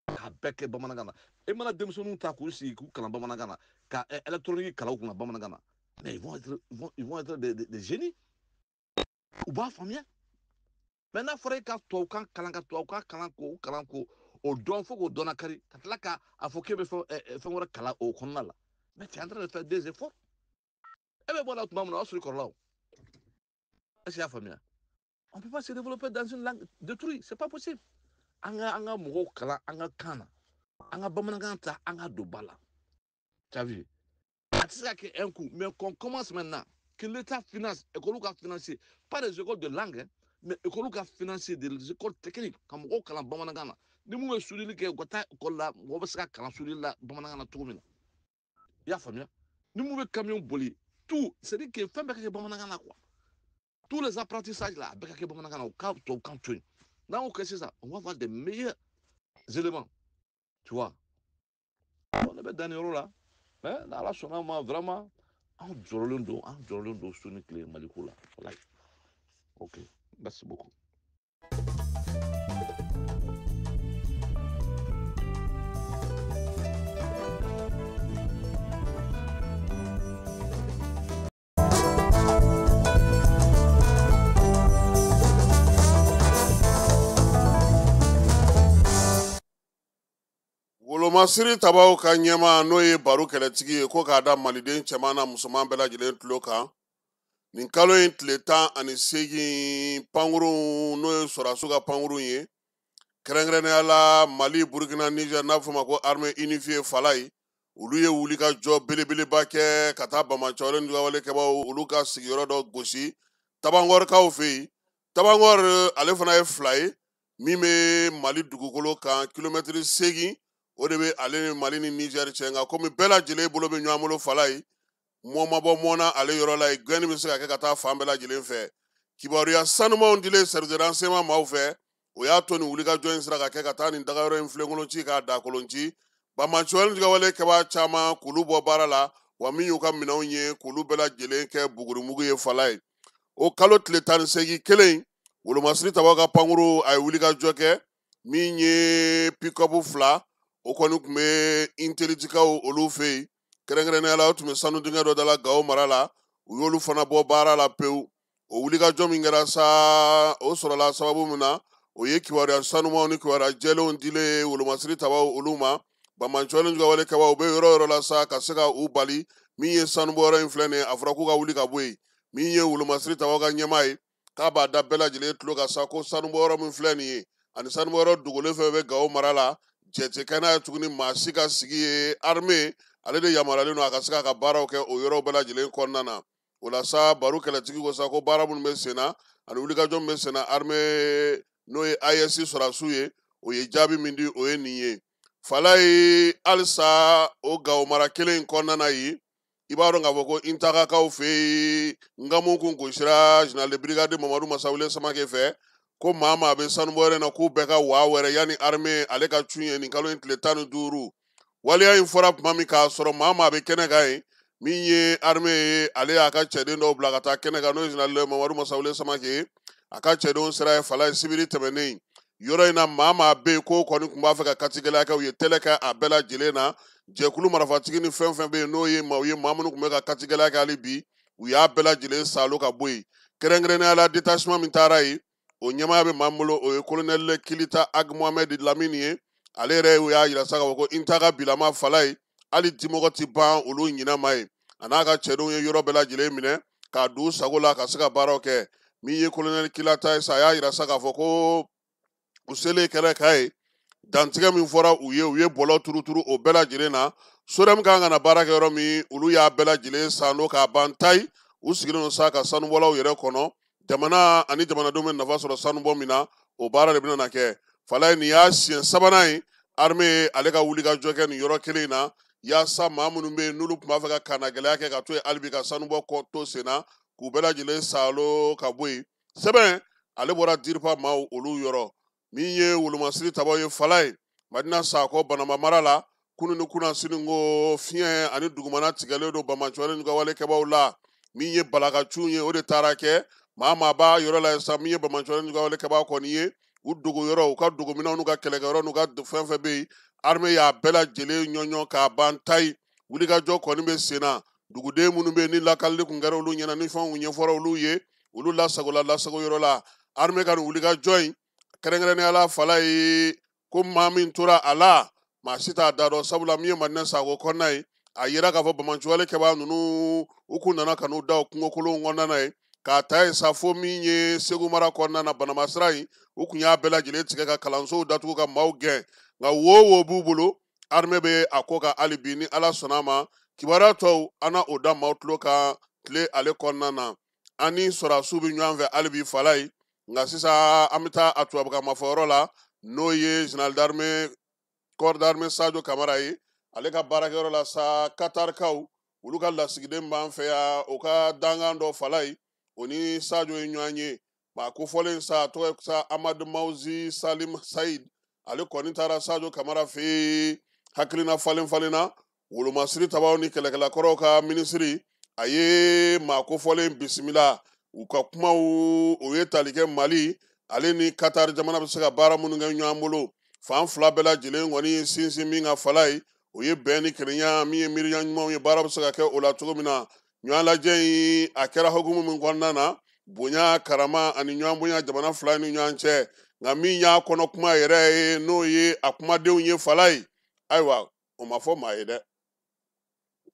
k'a bɛɛ kɛ bamanankan na i mana denmisɛnninw ta k'u sigi k'u kalan bamanankan na ka électronique kalan u kunna bamanankan na mais ils vont être des génies u b'a faamuya mais n'a fɔra e ka tubabukan kalan ka tubabukan kalan ko o dɔn fo k'o dɔnna kari ka tila k'a fɔ k'e bɛ fɛn wɛrɛ kalan o kɔnɔna la mais tu es en train de faire des efforts e bɛ bɔ la tuma min na o y'a sɔrɔ i kɔrɔla o est-ce que i y'a faamuya on peut pas se développer dans une langue détruite c'est pas possible an ka mɔgɔw kalan an ka kan na an ka bamanankan ta an ka don ba la tu as vu a tɛ se ka kɛ un coup mais qu'on commence maintenant que l'État finance école ka financer pas des écoles de langue mais école ka financer des écoles techniques ka mɔgɔw kalan bamanankan na ni mun bɛ soudili kɛ u ka taa école la mɔgɔ bɛ se ka kalan soudili la bamanankan na cogo min na i y'a faamuya ni mun bɛ camion boli tout c'est à dire que fɛn bɛɛ ka kɛ bamanankan na quoi tous les apprentissages là a bɛɛ ka kɛ bamanankan na u ka tubabukan to yen n'an y'o kɛ sisan on va avoir des meilleurs éléments tu vois bon ne bɛ dan nin yɔrɔ la mais n'ala sɔnna ma vraiment an jɔrɔlen don su ni tile maliko la walayi ok merci beaucoup Wolomasiri tabaw ka ɲɛma n'o ye baro kɛlɛtigi ye ko k'a da maliden cɛman na musoman bɛɛ lajɛlen tulo kan. Nin kalo in tile 18 pankurun n'o ye sɔrɔdasiw ka pankurun ye. Kɛrɛnkɛrɛnnenya la Mali, Burkina, Niger n'a fɔ ma ko armée unifiée Falaye olu ye wulikajɔ belebeleba kɛ ka taa Bamacɔlen dugawalekɛbaw olu ka sigiyɔrɔ dɔ gosi Tabangɔrikaw fɛ yen. Tabangɔr ale fana ye 2 ye min bɛ Mali dugukolo kan kilomètre 8 o de bɛ ale ni Mali ni Niger cɛ nka komi bɛɛ lajɛlen bolo bɛ ɲɔgɔn bolo Falaye mɔ ma bɔ mɔ na ale yɔrɔ la yen gɛnni bɛ se ka kɛ ka taa fan bɛɛ lajɛlen fɛ. Kibaruya sanumanw dilen service de renseignement maaw fɛ o y'a to nin wulikajɔ in sera ka kɛ ka taa nin dagayɔrɔ in filenkolon ci k'a da kolon ci. Bamacɔlen dugawalekɛba caman k'olu bɔ baara la wa min y'u ka minɛnw ye k'olu bɛɛ lajɛlen kɛ bugurimugu ye Falaye. O kalo tile 18 kelen Wolomasiri tabaw ka pankuru a ye wulikajɔ kɛ min ye pick-up 2 o kɔni tun bɛ intelligikaw olu fɛ yen. Kɛrɛnkɛrɛnnenya la o tun bɛ sanu dingɛ dɔ da la Gawo mara la u y'olu fana bɔ baara la pewu. O wulikajɔ min kɛra sa o sɔrɔla sababu min na o ye kibaruya sanumanw ni kibaruya jɛlenw dilen Wolomasiri tabaw olu ma. Bamacɔlen dugawalekɛbaw u bɛ yɔrɔ yɔrɔ la sa ka se ka u bali min ye sanubɔyɔrɔ in filɛ nin ye a fɔra k'u ka wuli ka bɔ yen min ye Wolomasiri tabaw ka ɲɛmaa ye k'a b'a da bɛɛ lajɛlen tulo kan sa ko sanubɔyɔrɔ min filɛ nin ye ani sanubɔyɔrɔ dogolen fɛn bɛ Gawo mara la jɛ tɛ kɛ n'a ye tuguni maa si ka sigi ye armée ale de yamaruyalen don a ka se k'a ka baaraw kɛ o yɔrɔ bɛɛ lajɛlen kɔnɔna na. O la sa baro kɛlɛtigi ko sa ko baara minnu bɛ sen na ani wulikajɔ min bɛ sen na armée n'o ye AES sɔrɔdasiw ye o ye jaabi min di o ye nin ye. Falaye halisa o Gawo mara kelen in kɔnɔna na yen i b'a dɔn k'a fɔ ko Intagakaw fɛ yen Ngamu kun gosira général de brigade Mamadu Masawule Samake fɛ ko maa maa bɛ sanubɔyɔrɔ na k'u bɛɛ ka waa wɛrɛ yanni armée ale ka cun ye nin kalo in tile 15 waleya in fɔra tuma min k'a sɔrɔ maa maa bɛ kɛnɛ kan yen min ye armée ye ale y'a ka cɛden dɔw bila ka taa kɛnɛ kan n'o ye général Mamadu Masawule Samake ye a ka cɛdenw sera ye Falaye sibiri tɛmɛnen yɔrɔ in na maa maa bɛ yen k'o kɔni tun b'a fɛ ka katigɛlɛya kɛ u ye tɛlɛ kɛ a bɛɛ lajɛlen na jɛkulu marifatigi ni fɛn fɛn bɛ yen n'o ye maaw ye maa minnu tun bɛ ka katigɛlɛya kɛ hali bi u y'a bɛɛ lajɛlen salo ka bɔ yen. Kɛrɛnkɛrɛnnenya la détachement min taara yen o ɲɛmaaya bɛ maa min bolo o ye colonel Kilita Ag Mohamed Lamine ye ale yɛrɛ y'o y'a yira sa k'a fɔ ko Intaga bilama Falaye hali dimɔgɔ ti ban olu ɲinama ye a n'a ka cɛdenw ye yɔrɔ bɛɛ lajɛlen minɛ k'a don u sago la ka se ka baaraw kɛ min ye colonel Kilata ye sa a y'a yira sa k'a fɔ ko u selen kɛlɛ ka ye dantigɛ min fɔra u ye bɔlɔ turuturu o bɛɛ lajɛlen na SODEM kan ka na baara kɛ yɔrɔ min olu y'a bɛɛ lajɛlen san n'o k'a ban tayi u sigilen don sa ka sanubɔlaw yɛrɛ kɔnɔ jamana ani jamanadenw bɛ nafa sɔrɔ sanubɔ min na o baara de bɛna kɛ. Falaye nin y'a siɲɛ 3nan ye armée ale ka wulikajɔ kɛ nin yɔrɔ kelen in na yaasa maa minnu bɛ yen n'olu tun b'a fɛ ka kanagɛlɛya kɛ ka to yen hali bi ka sanubɔ to sen na k'u bɛɛ lajɛlen salo ka bɔ yen. Sɛbɛn ale bɔra DIRPA maaw olu yɔrɔ min ye Wolomasiri tabaw ye Falaye Madina Sakɔ Banama mara la kunun ni kunna sini ko fiɲɛ ani dugumana tigɛlen don Bamacɔlen dugawalekɛbaw la min ye balakacun ye o de taara kɛ maa maa b'a yɔrɔ la sa min ye Bamacɔlen dugawalekɛbaw kɔni ye u dogo yɔrɔ u ka dogominɛw n'u ka kɛlɛkɛyɔrɔ n'u ka fɛn fɛn bɛ yen armée y'a bɛɛ lajɛlen ɲɔɲɔ k'a ban tayi wulikajɔ kɔni bɛ sen na duguden minnu bɛ yen ni lakalili kun kɛra olu ɲɛna ni fɛnw ɲɛfɔra olu ye olu lasagola lasago yɔrɔ la armée ka nin wulikajɔ in kɛrɛnkɛrɛnnenya la Falaye ko maa min tora a la maa si t'a da dɔn sabula min ye Madina Sakɔ kɔnɔna ye a yira k'a fɔ Bamacɔlekɛba ninnu u kun nana ka n'u da o kungokolon kɔnɔna ye k'a ta yen sa fo min ye Segu mara kɔnɔna na Banama sira in u kun y'a bɛɛ lajɛlen tigɛ ka kalansow datugu ka maaw gɛn nka wo b'u bolo armée bɛ a ko kan hali bi ni Ala sɔnna a ma kibaruya tɔw an na o da maaw tulo kan tile ale kɔnɔna na an ni sɔrɔdasiw bɛ ɲɔgɔn fɛ hali bi Falaye nka sisan an bɛ taa a tubabukanmafɔyɔrɔ la n'o ye général d'armée corps d'armée Sadio Kamara ye ale ka baarakɛyɔrɔ la sa Katarikaw olu ka lasigiden b'an fɛ yan o ka dankan dɔ Falaye o ni Sadio ye ɲɔgɔn ye maa kofɔlen sa a tɔgɔ ye sa Amadu Mawuzi Salim Saïd ale kɔni taara Sadio Kamara fɛ yen hakilina falen na Wolomasiri tabaw ni kɛlɛkɛlakɔrɔw ka minisiri a ye maa kofɔlen bisimila u ka kumaw o ye tali kɛ Mali ale ni Qatar jamana bɛ se ka baara minnu kɛ ɲɔgɔn bolo fan fila bɛɛ lajɛlen kɔni sinsin min ka Falaye o ye bɛn ni kelenya min ye miiriya ɲumanw ye baara bɛ se ka kɛ o la cogo min na ɲɔgɔn lajɛ in a kɛra hukumu min kɔnɔna na bonya karama ani ɲɔgɔn bonya jamana fila ni ɲɔgɔn cɛ nka min y'a kɔnɔ kuma yɛrɛ ye n'o ye a kumadenw ye Falaye ayiwa o ma fɔ maa ye dɛ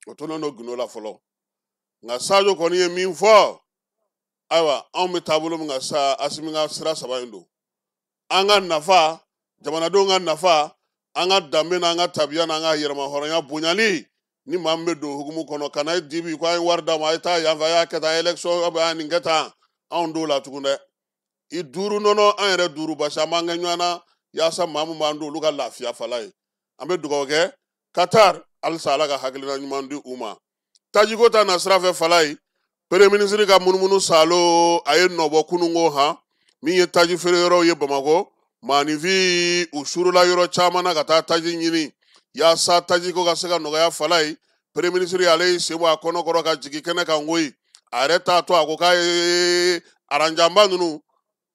o tolen don gundo la fɔlɔ nka Sajo kɔni ye min fɔ ayiwa anw bɛ taabolo min kan sa Asimi ka sira saba in don an ka nafa jamanadenw ka nafa an ka danbe n'an ka tabiya n'an ka yɛrɛma hɔrɔnya bonyali ni maa min bɛ don hukumu kɔnɔ ka na dibi ko an ye wari d'a ma a ye taa yan fɛ a y'a kɛ tan élection a y'a nin kɛ tan anw t'o la tugun dɛ i duuru nɔnɔ an yɛrɛ duuru basi an b'an kɛ ɲɔgɔn na yaasa maa min b'an don olu ka lafiya fala ye an bɛ dugawu kɛ Qatar halisa Ala ka hakilina ɲuman di u ma tajiko ta na sira fɛ fala ye premier ministre ka munumunu Salo a ye nɔbɔ kununko han min ye taji feere yɔrɔw ye Bamakɔ maanifin u surula yɔrɔ caman na ka taa taji ɲini yaasa tajiko ka se ka nɔgɔya fala ye premier ministre ale y'i sen bɔ a kɔnɔkɔrɔ ka jigin kɛnɛ kan koyi a yɛrɛ t'a to a ko k'a ye aranjanba ninnu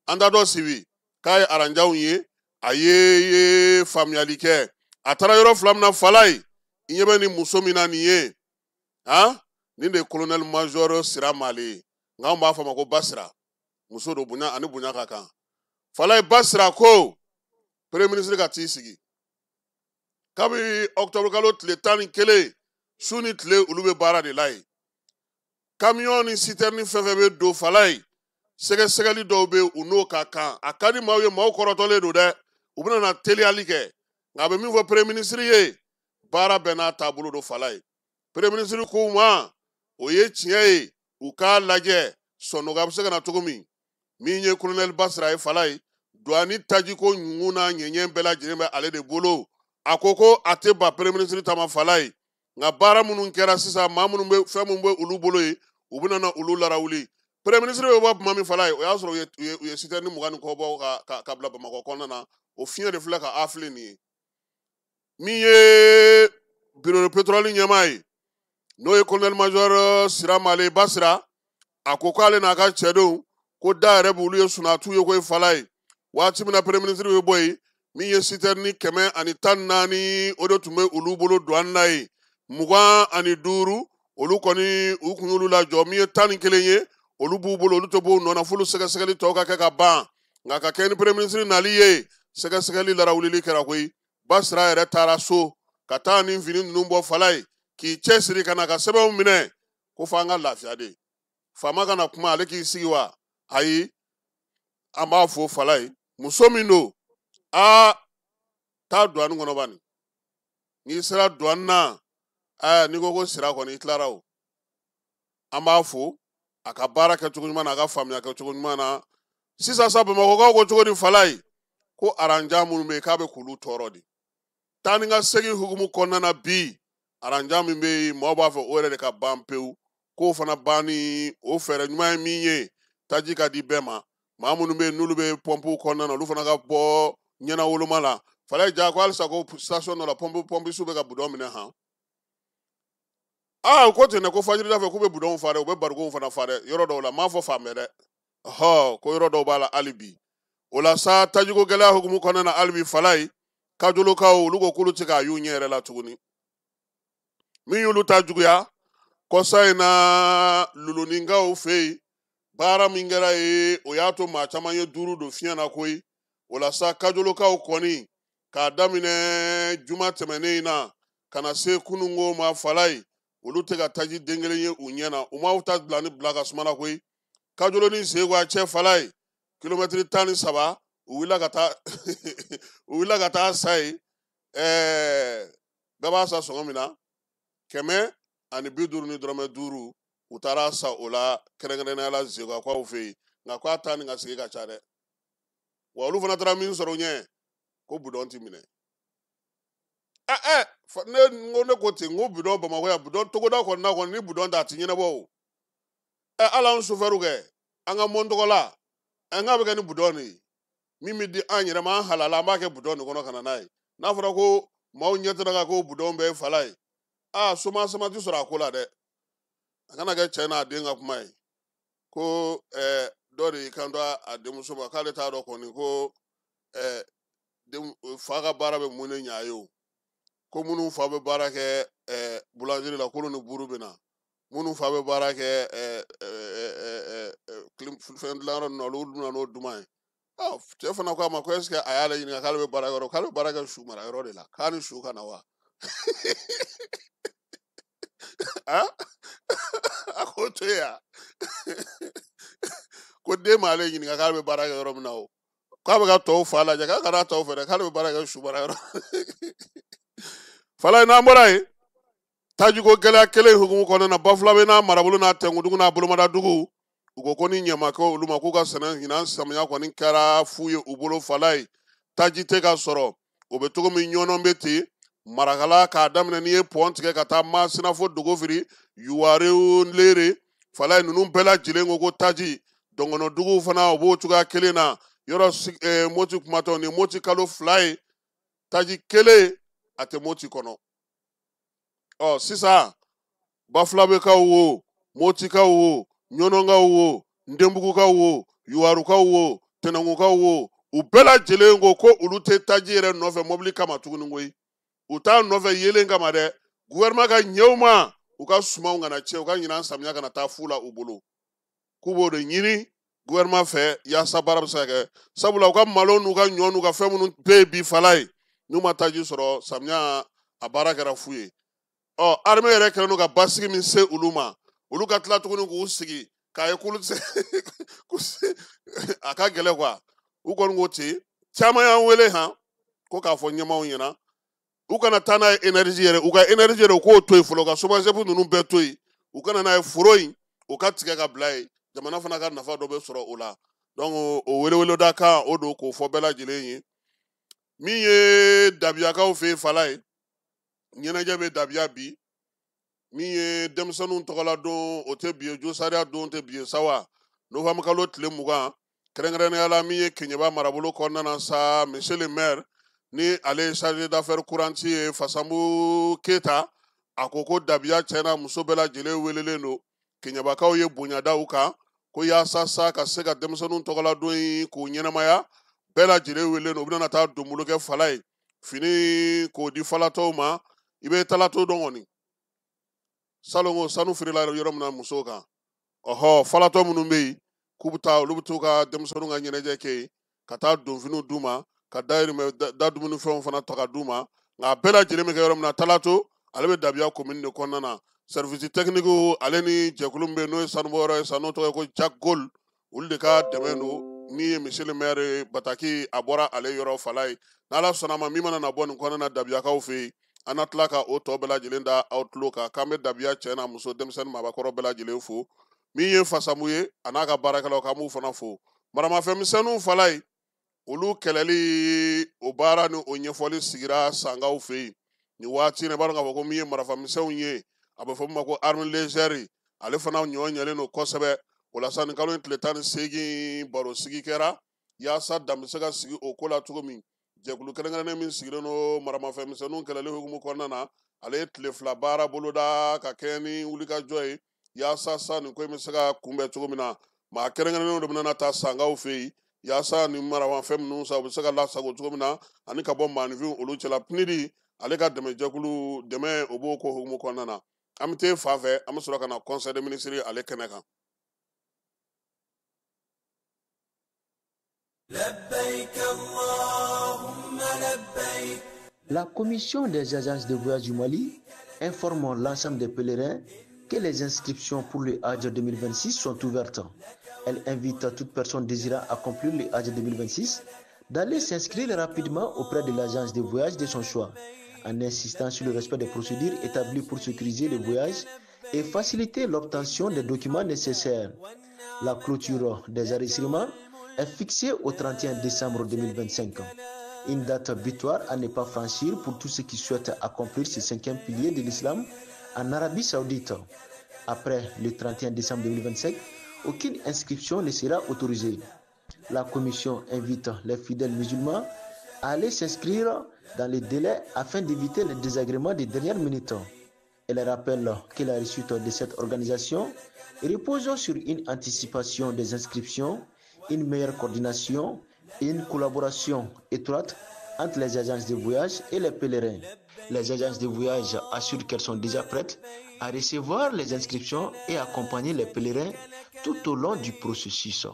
an t'a dɔn sibi k'a ye aranjanw ye a ye faamuyali kɛ a taara yɔrɔ fila min na fala ye i ɲɛ bɛ ni muso min na nin ye nin de ye colonel major Sira Male ye nka anw b'a fɔ a ma ko Basira muso don bonya ani bonya ka kan fala ye Basira ko premier ministre ka t'i sigi kabi octobre kalo tile 11 su ni tile olu bɛ baara de la ye camion ni citerne fɛn fɛn bɛ don fala ye sɛgɛsɛgɛli dɔw bɛ u n'o ka kan a ka di maaw ye maaw kɔrɔtɔlen don dɛ u bɛna na teliyali kɛ nka a bɛ min fɔ premier ministre ye baara bɛɛ n'a taabolo don fala ye premier ministre k'u ma o ye tiɲɛ ye u k'a lajɛ sɔnɔgɔ bɛ se ka na cogo min ye colonel Basira ye fala ye douane tajiko ɲugun n'a ɲɛɲɛ bɛɛ lajɛlen bɛ ale de bolo a ko a tɛ ban premier ministre ta ma fala ye nka baara minnu kɛra sisan maa minnu bɛ fɛn minnu bɛ olu bolo ye u bɛna na olu larawuli premier ministre bɛ bɔ tuma min fala ye o y'a sɔrɔ u ye citerne 20 ni kɔ bɔ ka bila Bamakɔ kɔnɔna na o fiɲɛ de filɛ ka afile nin ye min ye bureau de pétrole ɲɛmaa ye n'o ye colonel major Sira Male Basira a ko k'ale n'a ka cɛdenw ko da yɛrɛ b'olu ye sunatu ye ko ye fala ye waati min na premier ministre bɛ bɔ yen min ye citerne 114 o de tun bɛ olu bolo douane na ye 25 olu kɔni u kun y'olu lajɔ min ye 11 ye olu b'u bolo olu tɛ bɔ u nɔ na f'olu sɛgɛsɛgɛli tɔw ka kɛ ka ban nka ka kɛ ni premier ministre nali ye sɛgɛsɛgɛli larawulili kɛra koyi Basira yɛrɛ taara so ka taa ni fini ninnu bɔ fala ye k'i cɛsiri ka na ka sɛbɛnw minɛ ko f'an ka lafiya de faama kana kuma ale k'i sigi wa ayi an b'a fɔ fala ye muso min don taa douane kɔnɔ bani n'i sera douane na n'i ko Sira kɔni i tilara o an b'a fɔ a ka baara kɛcogo ɲuman na a ka faamuya kɛcogo ɲuman na sisan sa Bamakɔkaw ko cogo di fala ye ko aranjan minnu bɛ yen k'a bɛ k'olu tɔɔrɔ de taa ni ka segin hukumu kɔnɔna na bi aranjan min bɛ yen maaw b'a fɔ o yɛrɛ de ka ban pewu k'o fana banni o fɛɛrɛ ɲuman ye min ye taji ka di bɛɛ ma maa minnu bɛ yen n'olu bɛ pɔnpu kɔnɔna na olu fana ka bɔ ɲɛnawoloma la fala ye ja ko halisa ko station dɔ la pɔnpisiw bɛ ka budɔn minɛ han u ko ten dɛ ko fajirida fɛ k'u bɛ budɔnw fa dɛ u bɛ barikow fana fa dɛ yɔrɔ dɔw la m'a fɔ fan bɛɛ dɛ ko yɔrɔ dɔw b'a la hali bi o la sa tajiko gɛlɛya hukumu kɔnɔna na hali bi fala ye kajolokaw olu ko k'olu tɛ k'a y'u ɲɛ yɛrɛ la tuguni min y'olu ta juguya kɔsa in na luluninkaw fɛ yen baara min kɛra ye o y'a to maa caman ye duuru don fiɲɛ na koyi o la sa kajolokaw kɔni k'a daminɛ juma tɛmɛnen in na ka na se kununko ma fala ye olu tɛ ka taji den kelen ye u ɲɛ na u m'aw ta bila ka suma na koyi kajolo ni segu a cɛ fala ye kilomɛtiri 13 u wulila ka taa sa ye bɛɛ b'a sa sɔngɔ min na 150 ni dɔrɔmɛ 5 u taara sa o la kɛrɛnkɛrɛnnenya la zeguwakaw fɛ yen nka k'a taa ni ka sigi ka ca dɛ wa olu fana taara min sɔrɔ u ɲɛ ko budɔn ti minɛ ne ko ten n ko budɔn Bamakɔ yan budɔn togoda kɔni na kɔni ni budɔn ta a ti ɲɛnabɔ o ala an sofɛriw kɛ an ka mɔntɔgɔla n'a bɛ kɛ ni budɔn de ye min bɛ di an yɛrɛ ma an halala an b'a kɛ budɔn de kɔnɔ ka na n'a ye n'a fɔra ko maaw ɲɛtara ka ko budɔn bɛɛ ye fala ye soma ti sɔrɔ a ko la dɛ a kana kɛ cɛ n'a den ka kuma ye ko dɔ de y'i kanto a denmuso ma k'ale t'a dɔn kɔni ko fa ka baara bɛ mun de ɲɛ a ye o ko minnu fa bɛ baara kɛ bulanzeri la k'olu ni buru bɛ na minnu fa bɛ baara kɛ fɛn dilanyɔrɔ ninnu na olu bɛ na n'o duman ye cɛ fana ko a ma ko est ce que a y'ale ɲininka k'ale bɛ baara yɔrɔ k'ale bɛ baara kɛ su mara yɔrɔ de la k'a ni su ka na wa a ko to yen yan ko den m'ale ɲininka k'ale bɛ baara kɛ yɔrɔ min na o k'a bɛ ka tɔw fa lajɛ k'a kana tɔw fɛ dɛ k'ale bɛ baara kɛ su mara yɔrɔ fala n'an bɔra yen tajiko gɛlɛya kelen hukumu kɔnɔna na Bafulabe bɛ n'a marabolo n'a tɛnkudugu n'a bolomadadugu u ko ni ɲamakɛ olu ma k'u ka sɛnɛ ɲinan samiya kɔni kɛra fu ye u bolo fala ye taji tɛ ka sɔrɔ o bɛ cogo min ɲɔnɔn bɛ ten marakala k'a daminɛ n'i ye pɔn tigɛ ka taa Masina fo Dogofiri Yuwarew Lere fala ye ninnu bɛɛ lajɛlen ko ko taji Dɔngɔnɔdugu fana o b'o cogoya kelen na yɔrɔ Moti kumatɔ ni Moti kalo 2 ye taji kelen a tɛ Moti kɔnɔ sisan Bafulabekaw wo Motikaw wo Ɲɔnɔnkaw wo Ndenbugukaw wo Yuwarukaw wo Tɛnɛngukaw wo u bɛɛ lajɛlen ko olu tɛ taji yɛrɛ nɔfɛ mobili kama tuguni koyi u t'a nɔfɛ yelen kama dɛ gouvernement ka ɲɛw ma u ka sumanw kana tiɲɛ u ka ɲinan samiya kana taa fu la u bolo k'u b'o de ɲini gouvernement fɛ yaasa baara bɛ se ka kɛ sabula u ka malo n'u ka ɲɔ n'u ka fɛn minnu bɛɛ ye bi fala ye n'u ma taji sɔrɔ samiya a baara kɛra fu ye armée yɛrɛ kɛlen don ka basigi min se olu ma olu ka tila tuguni k'u sigi k'a ye k'olu a ka gɛlɛ quoi u kɔni ko ten caman y'an wele han ko k'a fɔ ɲɛmaaw ɲɛna u kana taa n'a ye énergie yɛrɛ u ka énergie yɛrɛ u k'o to yen fɔlɔ ka SOMAGEP ninnu bɛɛ to yen u kana n'a ye foro in u ka tigɛ ka bila yen jamana fana ka nafa dɔ bɛ sɔrɔ o la donc o weleweleda kan o don k'o fɔ bɛɛ lajɛlen ye min ye dabiyakaw fɛ yen fala ye ɲɛnajɛ bɛ dabiya bi min ye denmisɛnninw tɔgɔla don o tɛ bi ye josariya don tɛ bi ye sawa novembre kalo tile 20 kɛrɛnkɛrɛnnenya la min ye Keɲeba marabolo kɔnɔna na sa monsieur le maire ni ale ye chargé d'affaires courantes ye Fasambu Keyita a ko dabiya tiɲɛna muso bɛɛ lajɛlen welelen don Keɲebakaw ye bonya da u kan ko yaasa sa ka se ka denmisɛnninw tɔgɔla don in k'o ɲɛnamaya bɛɛ lajɛlen welelen don u bɛna taa donbolo kɛ fala ye fini k'o di falatɔw ma i bɛ talato dɔn kɔni salon ko sanu feerela yɔrɔ min na musow kan falatɔ minnu bɛ yen k'u bɛ taa olu bɛ t'u ka denmisɛnninw ka ɲɛnajɛ kɛ yen ka taa donfiniw d'u ma ka da dumunifɛnw fana ta ka d'u ma nka a bɛɛ lajɛlen bɛ kɛ yɔrɔ min na talato ale bɛ dabiya commune de kɔnɔna na service technique ale ni jɛkulu min bɛ yen n'o ye sanubɔyɔrɔ ye sa n'o tɔgɔ ye ko Jack Gold olu de ka dɛmɛ don min ye monsieur le maire Bataki a bɔra ale yɔrɔ fala ye n'Ala sɔnna a ma min mana na bɔ nin kɔnɔna na dabiyakaw fɛ yen an na tila ka o tɔ bɛɛ lajɛlen da aw tulo kan k'an bɛ dabiya cɛ n'a muso denmisɛnnin maabakɔrɔ bɛɛ lajɛlen fo min ye Fasamu ye a n'a ka baarakɛlaw k'an b'u fana fo maramafɛnmisɛnninw fala ye olu kɛlɛli o baara ni o ɲɛfɔli sigira sangaw fɛ yen nin waati in na i b'a dɔn k'a fɔ ko min ye marafamisɛnw ye a bɛ fɔ min ma ko arme légère ale fana ɲɔɲɛlen don kosɛbɛ o la sa nin kalo in tile 18 baro sigi kɛra yaasa dan bɛ se ka sigi o ko la cogo min jɛkulu kɛrɛnkɛrɛnnen min sigilen don maramafɛnmisɛnninw kɛlɛli hukumu kɔnɔna na ale ye tile 2 baara boloda ka kɛɲɛ ni wulikajɔ ye yaasa sa nin ko in bɛ se ka kunbɛn cogo min na maa kɛrɛnkɛrɛnnenw de bɛna taa sangaw fɛ yen yaasa nin maramafɛn ninnu sa u bɛ se ka lasago cogo min na ani ka bɔ maanifin olu cɛla PNUD ale ka dɛmɛjɛkulu dɛmɛ o b'o ko hukumu kɔnɔna na an bɛ taa fan fɛ an bɛ sɔrɔ ka na conseil des ministres ale kɛnɛ kan. La commission des agences de voyage du Mali informe l'ensemble des pèlerins que les inscriptions pour le Hajj 2026 sont ouvertes. Elle invite toute personne désirant accomplir le Hajj 2026 d'aller s'inscrire rapidement auprès de l'agence de voyage de son choix, en insistant sur le respect des procédures établies pour sécuriser le voyage et faciliter l'obtention des documents nécessaires. La clôture des enregistrements est fixée au 31 décembre 2025. Une date butoir à ne pas franchir pour tous ceux qui souhaitent accomplir ce 5e pilier de l'islam en Arabie Saoudite. Après le 31 décembre 2025, aucune inscription ne sera autorisée. La commission invite les fidèles musulmans à aller s'inscrire dans les délais afin d'éviter les désagréments des dernières minutes. Elle rappelle que la réussite de cette organisation repose sur une anticipation des inscriptions, une meilleure coordination et une collaboration étroite entre les agences de voyage et les pèlerins. Les agences de voyage assurent qu'elles sont déjà prêtes à recevoir les inscriptions et accompagner les pèlerins tout au long du processus.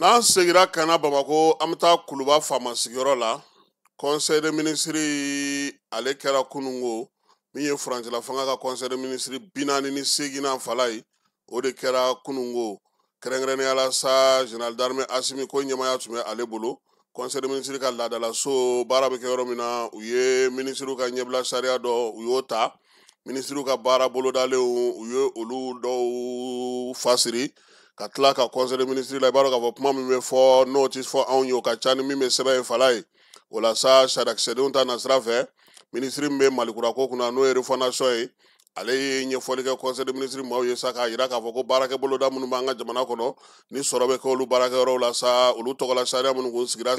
n'an segira ka na Bamako an bɛ taa Kuluba faama sigiyɔrɔ la conseil des ministres ale kɛra kunungo min ye furancɛla fanga ka conseil des ministres 48 fala ye o de kɛra kunungo kɛrɛnkɛrɛnnenya la sa général d'armée Asimi ko ɲɛmaya tun bɛ ale bolo conseil des ministres ka laadalaso baara bɛ kɛ yɔrɔ min na u ye ministres ka ɲɛbila sariya dɔ u y'o ta ministres ka baara bolodalenw u ye olu dɔw fasiri ka tila ka conseil des ministres la i b'a dɔn k'a fɔ kuma min bɛ fɔ n'o tɛ fɔ anw ye o ka ca ni min bɛ sɛbɛn ye fala ye o la sa saridakisɛdenw ta nasira fɛ ministre min bɛ malikura ko kunna n'o ye refondation ye ale ye ɲɛfɔli kɛ conseil des ministres maaw ye sa k'a jira k'a fɔ ko baarakɛ boloda minnu b'an ka jamana kɔnɔ ni sɔrɔ bɛ kɛ olu baarakɛyɔrɔw la sa olu tɔgɔla sariya minnu kun sigira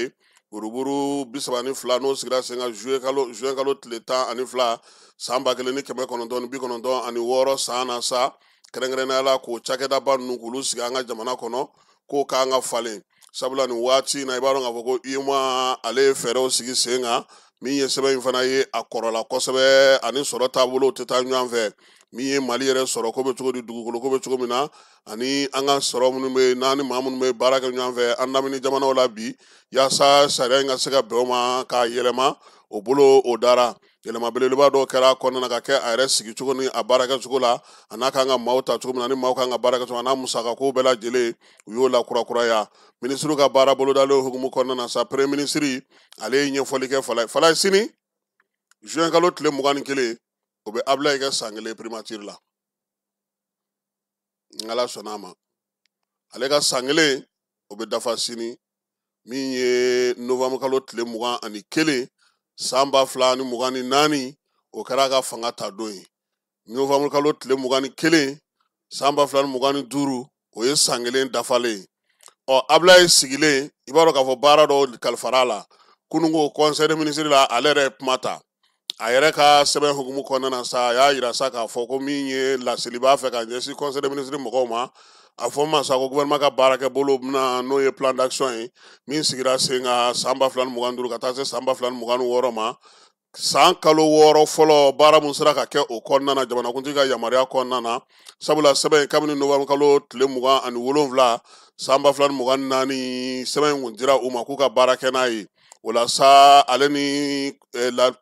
buruburu 32 n'o sigira sen kan juin kalo tile 12 san 1996 san na sa kɛrɛnkɛrɛnnenya la k'o cakɛdaba ninnu k'olu sigi an ka jamana kɔnɔ k'o k'an ka falen sabula nin waati na i b'a dɔn k'a fɔ ko UEMOA ale ye fɛɛrɛw sigi sen kan min ye sɛbɛn in fana ye a kɔrɔla kosɛbɛ ani sɔrɔ taabolo tɛ taa ɲɔgɔn fɛ min ye Mali yɛrɛ sɔrɔ ko bɛ cogo di dugukolo ko bɛ cogo min na ani an ka sɔrɔ minnu bɛ n'an ni maa minnu bɛ baara kɛ ɲɔgɔn fɛ an lamini jamanaw la bi yaasa sariya in ka se ka bɛn o ma k'a yɛlɛma o bolo o dara yɛlɛma belebeleba dɔw kɛra kɔnɔna ka kɛ a yɛrɛ sigi cogo ni a baarakɛ cogo la a n'a kan ka maaw ta cogo min na ni maaw kan ka baara kɛ cogo a n'a musakako bɛɛ lajɛlen u y'o la kurakuraya ministre ka baara bolodalen hukumu kɔnɔna na sa premier ministre ale ye ɲɛfɔli kɛ fala ye sini juin kalo tile 21 o bɛ Ablaye kɛ san 1 primature la n'Ala sɔnna ma ale ka san 1 o bɛ dafa sini min ye novembre kalo tile 21 san 2024 o kɛra ka fanga ta don ye novembre kalo tile 21 san 2025 o ye san 1 dafalen Ablaye sigilen i b'a dɔn k'a fɔ baara dɔw kalifara la kunungo conseil des ministres la ale yɛrɛ kuma ta a yɛrɛ ka sɛbɛn hukumu kɔnɔna na sa a y'a yira sa k'a fɔ ko min ye laseli b'a fɛ ka ɲɛsin conseil des ministres mɔgɔw ma a fɔ ma sa ko gouvernement ka baarakɛ bolo bɛna n'o ye plan d'action ye min sigira sen kan san 2025 ka taa se san 2026 ma san kalo 6 fɔlɔ baara mun sera ka kɛ o kɔnɔna na jamanakuntigi ka yamaruya kɔnɔna na sabula sɛbɛn in kabini novembre kalo tile 27 san 2024 sɛbɛn in kun dira u ma k'u ka baara kɛ n'a ye o la sa ale ni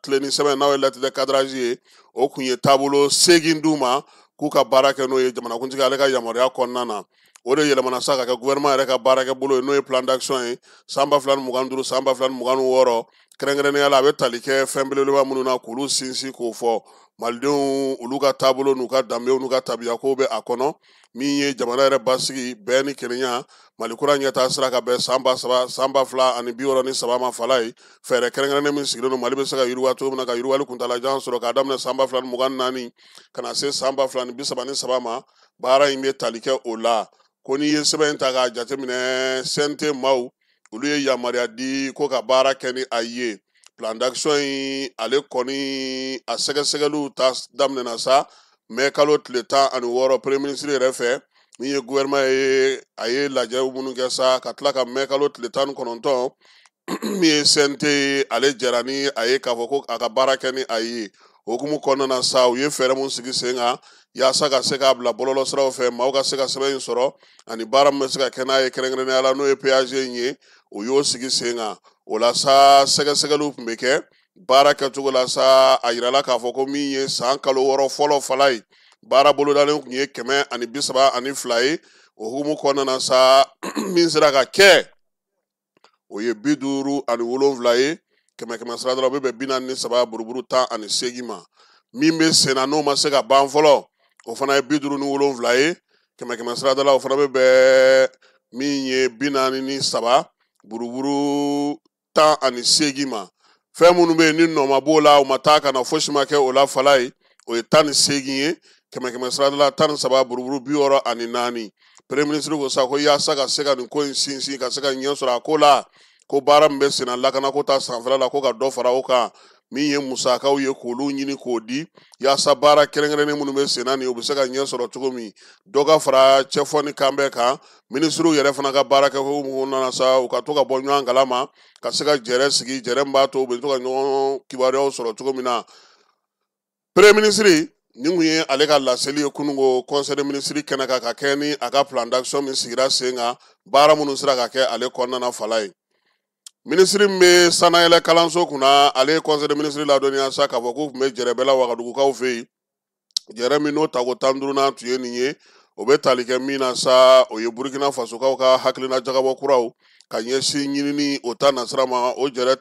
tilenni sɛbɛn n'aw ye lettre de cadrage ye o kun ye taabolo 8 d'u ma k'u ka baara kɛ n'o ye jamanakuntigi ale ka yamaruya kɔnɔna na o de yɛlɛmana sa ka kɛ gouvernement yɛrɛ ka baarakɛ bolo ye n'o ye plan d'action ye san 2025 san 2026 kɛrɛnkɛrɛnnenya la a bɛ tali kɛ fɛn belebeleba minnu na k'olu sinsin k'o fɔ malidenw olu ka taabolo n'u ka danbew n'u ka tabiyakow bɛ a kɔnɔ min ye jamana yɛrɛ basigi bɛɛ ni kelenya malikura ɲɛtaa sira ka bɛn san 2063 ma fala ye fɛɛrɛ kɛrɛnkɛrɛnnen min sigilen don Mali bɛ se ka yiriwa cogo min na ka yiriwali kuntalajan sɔrɔ k'a daminɛ san 2024 ka na se san 2033 ma baara in bɛ tali kɛ o la ko n'i ye sɛbɛn in ta k'a jateminɛ CNT maaw olu ye yamaruya di ko ka baara kɛ ni a ye plan d'action in ale kɔni a sɛgɛsɛgɛliw ta daminɛna sa mai kalo tile 16 premier ministre yɛrɛ fɛ min ye gouvernement ye a ye lajɛw minnu kɛ sa ka tila ka mai kalo tile 19 min ye CNT ale jɛra ni a ye k'a fɔ ko a ka baara kɛ ni a ye hukumu kɔnɔna na sa u ye fɛɛrɛ mun sigi sen kan yaasa ka se k'a bila bɔlɔlɔ siraw fɛ maaw ka se ka sɛbɛn in sɔrɔ ani baara min bɛ se ka kɛ n'a ye kɛrɛnkɛrɛnnenya la n'o ye péage in ye o y'o sigi sen kan o la sa sɛgɛsɛgɛliw tun bɛ kɛ baara kɛcogo la sa a yirala k'a fɔ ko min ye san kalo 6 fɔlɔ fala ye baara bolodalen tun ye 132 ye o hukumu kɔnɔna na sa min sera ka kɛ o ye 57 ye kɛmɛ sira dɔrɔn o bɛ bɛn 43 buruburu 18 ma min bɛ sen na n'o ma se ka ban fɔlɔ o fana ye 57 ye kɛmɛ sira dɔrɔn o fana bɛ bɛn min ye 43 buruburu 18 ma fɛn minnu bɛ yen ni nɔma b'o la o ma taa ka na fosi ma kɛ o la fala ye o ye 18 ye kɛmɛ sira dɔrɔn 13 buruburu 64 premier ministre ko sa ko yaasa ka se ka nin ko in sinsin ka se ka ɲɛ sɔrɔ a ko la ko baara min bɛ sen na lakana ko ta sanfɛla la ko ka dɔ fara o kan min ye musakaw ye k'olu ɲini k'o di yaasa baara kɛrɛnkɛrɛnnen minnu bɛ sen na nin o bɛ se ka ɲɛ sɔrɔ cogo min dɔ ka fara cɛfɔ ni kan bɛɛ kan ministrew yɛrɛ fana ka baara kɛ hukumu kɔnɔna na sa u ka to ka bɔ ɲɔgɔn kalama ka se ka jɛrɛ sigi jɛrɛ min b'a to u bɛ to ka ɲɔgɔn kibaruyaw sɔrɔ cogo min na premier ministre ninguye ale ka laseli ye kunungo conseil de ministre kɛnɛ ka kɛ ni a ka plan d'action min sigira sen kan baara minnu sera ka kɛ ale kɔnɔna fala ye ministre min bɛ sanayɛlɛ kalanso kunna ale ye conseil de ministre ladɔnniya sa k'a fɔ k'u tun bɛ jɛrɛbɛla wagadugukaw fɛ yen jɛrɛ min n'o tako 15nan tun ye nin ye o bɛ tali kɛ min na sa o ye burkina fasokaw ka hakilina jagabɔ kuraw ka ɲɛsin ɲinini o ta nasira ma o jɛrɛ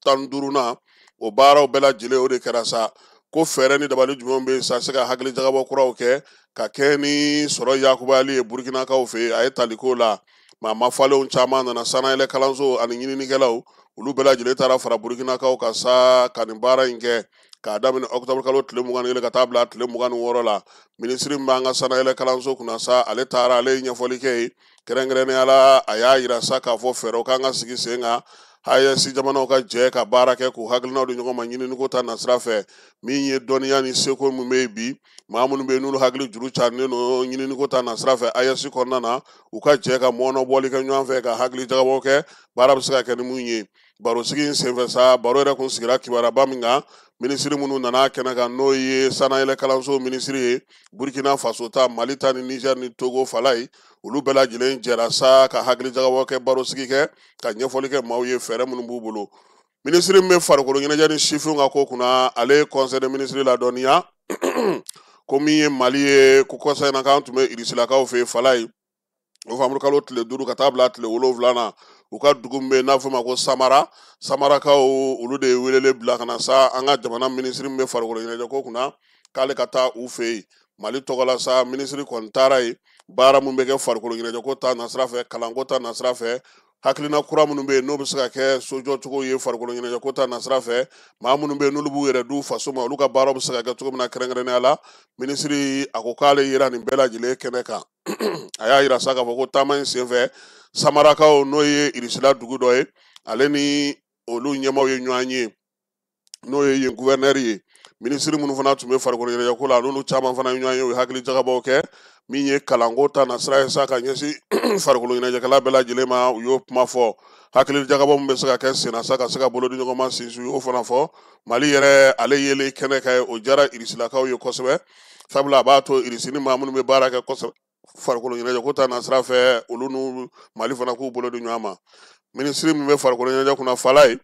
15nan o baaraw bɛɛ lajɛlen o de kɛra sa ko fɛɛrɛ ni dabali jumɛn bɛ sa se ka hakili jagabɔ kuraw kɛ ka kɛ ni sɔrɔ yakubali ye burkinakaw fɛ a ye taliko la maa mafalenw caman nana sanayɛlɛ kalanso ani ɲininikɛlaw olu bɛɛ lajɛlen taara fara burkinakaw ka sa ka nin baara in kɛ k'a daminɛ octobre kalo tile 21 ka taa bila tile 26 la minisiri min b'an ka sanayɛlɛ kalanso kunna sa ale taara ale ye ɲɛfɔli kɛ ye kɛrɛnkɛrɛnnenya la a y'a yira sa k'a fɔ fɛɛrɛw kan ka sigi sen kan AES jamanaw ka jɛ ka baara kɛ k'u hakilinaw di ɲɔgɔn ma ɲininiko ta nasira fɛ min ye dɔnniya ni seko min bɛ yen bi maa minnu bɛ yen n'olu hakili juru carilen don ɲininiko ta nasira fɛ AES kɔnɔna na u ka jɛ ka mɔnɔ bɔli kɛ ɲɔgɔn fɛ ka hakili jagabɔ kɛ baara bɛ se ka kɛ ni mun ye baro sigi in senfɛ sa baro yɛrɛ kun sigira kibaruya min kan minisiri minnu nana kɛnɛ kan n'o ye sanayɛlɛ kalanso minisiri ye burkina faso ta mali ta ni niger ni togo fala ye olu bɛɛ lajɛlen jɛra sa ka hakili jagabɔ kɛ baro sigi kɛ ka ɲɛfɔli kɛ maaw ye fɛɛrɛ minnu b'u bolo minisiri min bɛ farikolo ɲɛnajɛ ni sifinw ka ko kunna ale ye conseil de ministre ladɔnniya ko min ye mali ye ko kɔsa in na k'an tun bɛ irisilakaw fɛ yen fala ye o famuru kalo tile 5 ka taa bila tile 7 na u ka dugu min bɛ yen n'a fɔ ma ko samarakaw olu de ye welele bila ka na sa an ka jamana minisiri min bɛ farikolo ɲɛnajɛ ko kunna k'ale ka taa u fɛ yen mali tɔgɔla sa minisiri kɔni taara yen baara min bɛ kɛ farikolo ɲɛnajɛ ko ta nasira fɛ kalanko ta nasira fɛ hakilina kura minnu bɛ yen n'o bɛ se ka kɛ sojɔcogo ye farikolo ɲɛnajɛ ko ta nasira fɛ maa minnu bɛ yen n'olu b'u yɛrɛ du faso ma olu ka baaraw bɛ se ka kɛ cogo min na kɛrɛnkɛrɛnnenya la minisiri a ko k'ale yera nin bɛɛ lajɛlen kɛnɛ kan a y'a yira sa k'a fɔ ko taama in senfɛ samarakaw n'o ye irisila dugu dɔ ye ale ni olu ɲɛmaw ye ɲɔgɔn ye n'o ye yen gouverneur ye minisiri minnu fana tun bɛ farikolo ɲɛnajɛ ko la n'olu caman fana ye ɲɔgɔn ye u ye hakili jagabɔw kɛ min ye kalanko ta nasira ye sa ka ɲɛsin farikolo ɲɛnajɛkɛla bɛɛ lajɛlen ma u y'o kuma fɔ hakili jagabɔ min bɛ se ka kɛ sen na sa ka se ka bolo di ɲɔgɔn ma sinsin u y'o fana fɔ mali yɛrɛ ale yelen kɛnɛ ka ye o diyara irisilakaw ye kosɛbɛ sabula a b'a to irisi ni maa minnu bɛ baara kɛ kosɛbɛ farikolo ɲɛnajɛ ko ta nasira fɛ olu n'u mali fana k'u bolo di ɲɔgɔn ma minisiri min bɛ farikolo ɲɛnajɛ kunna fala ye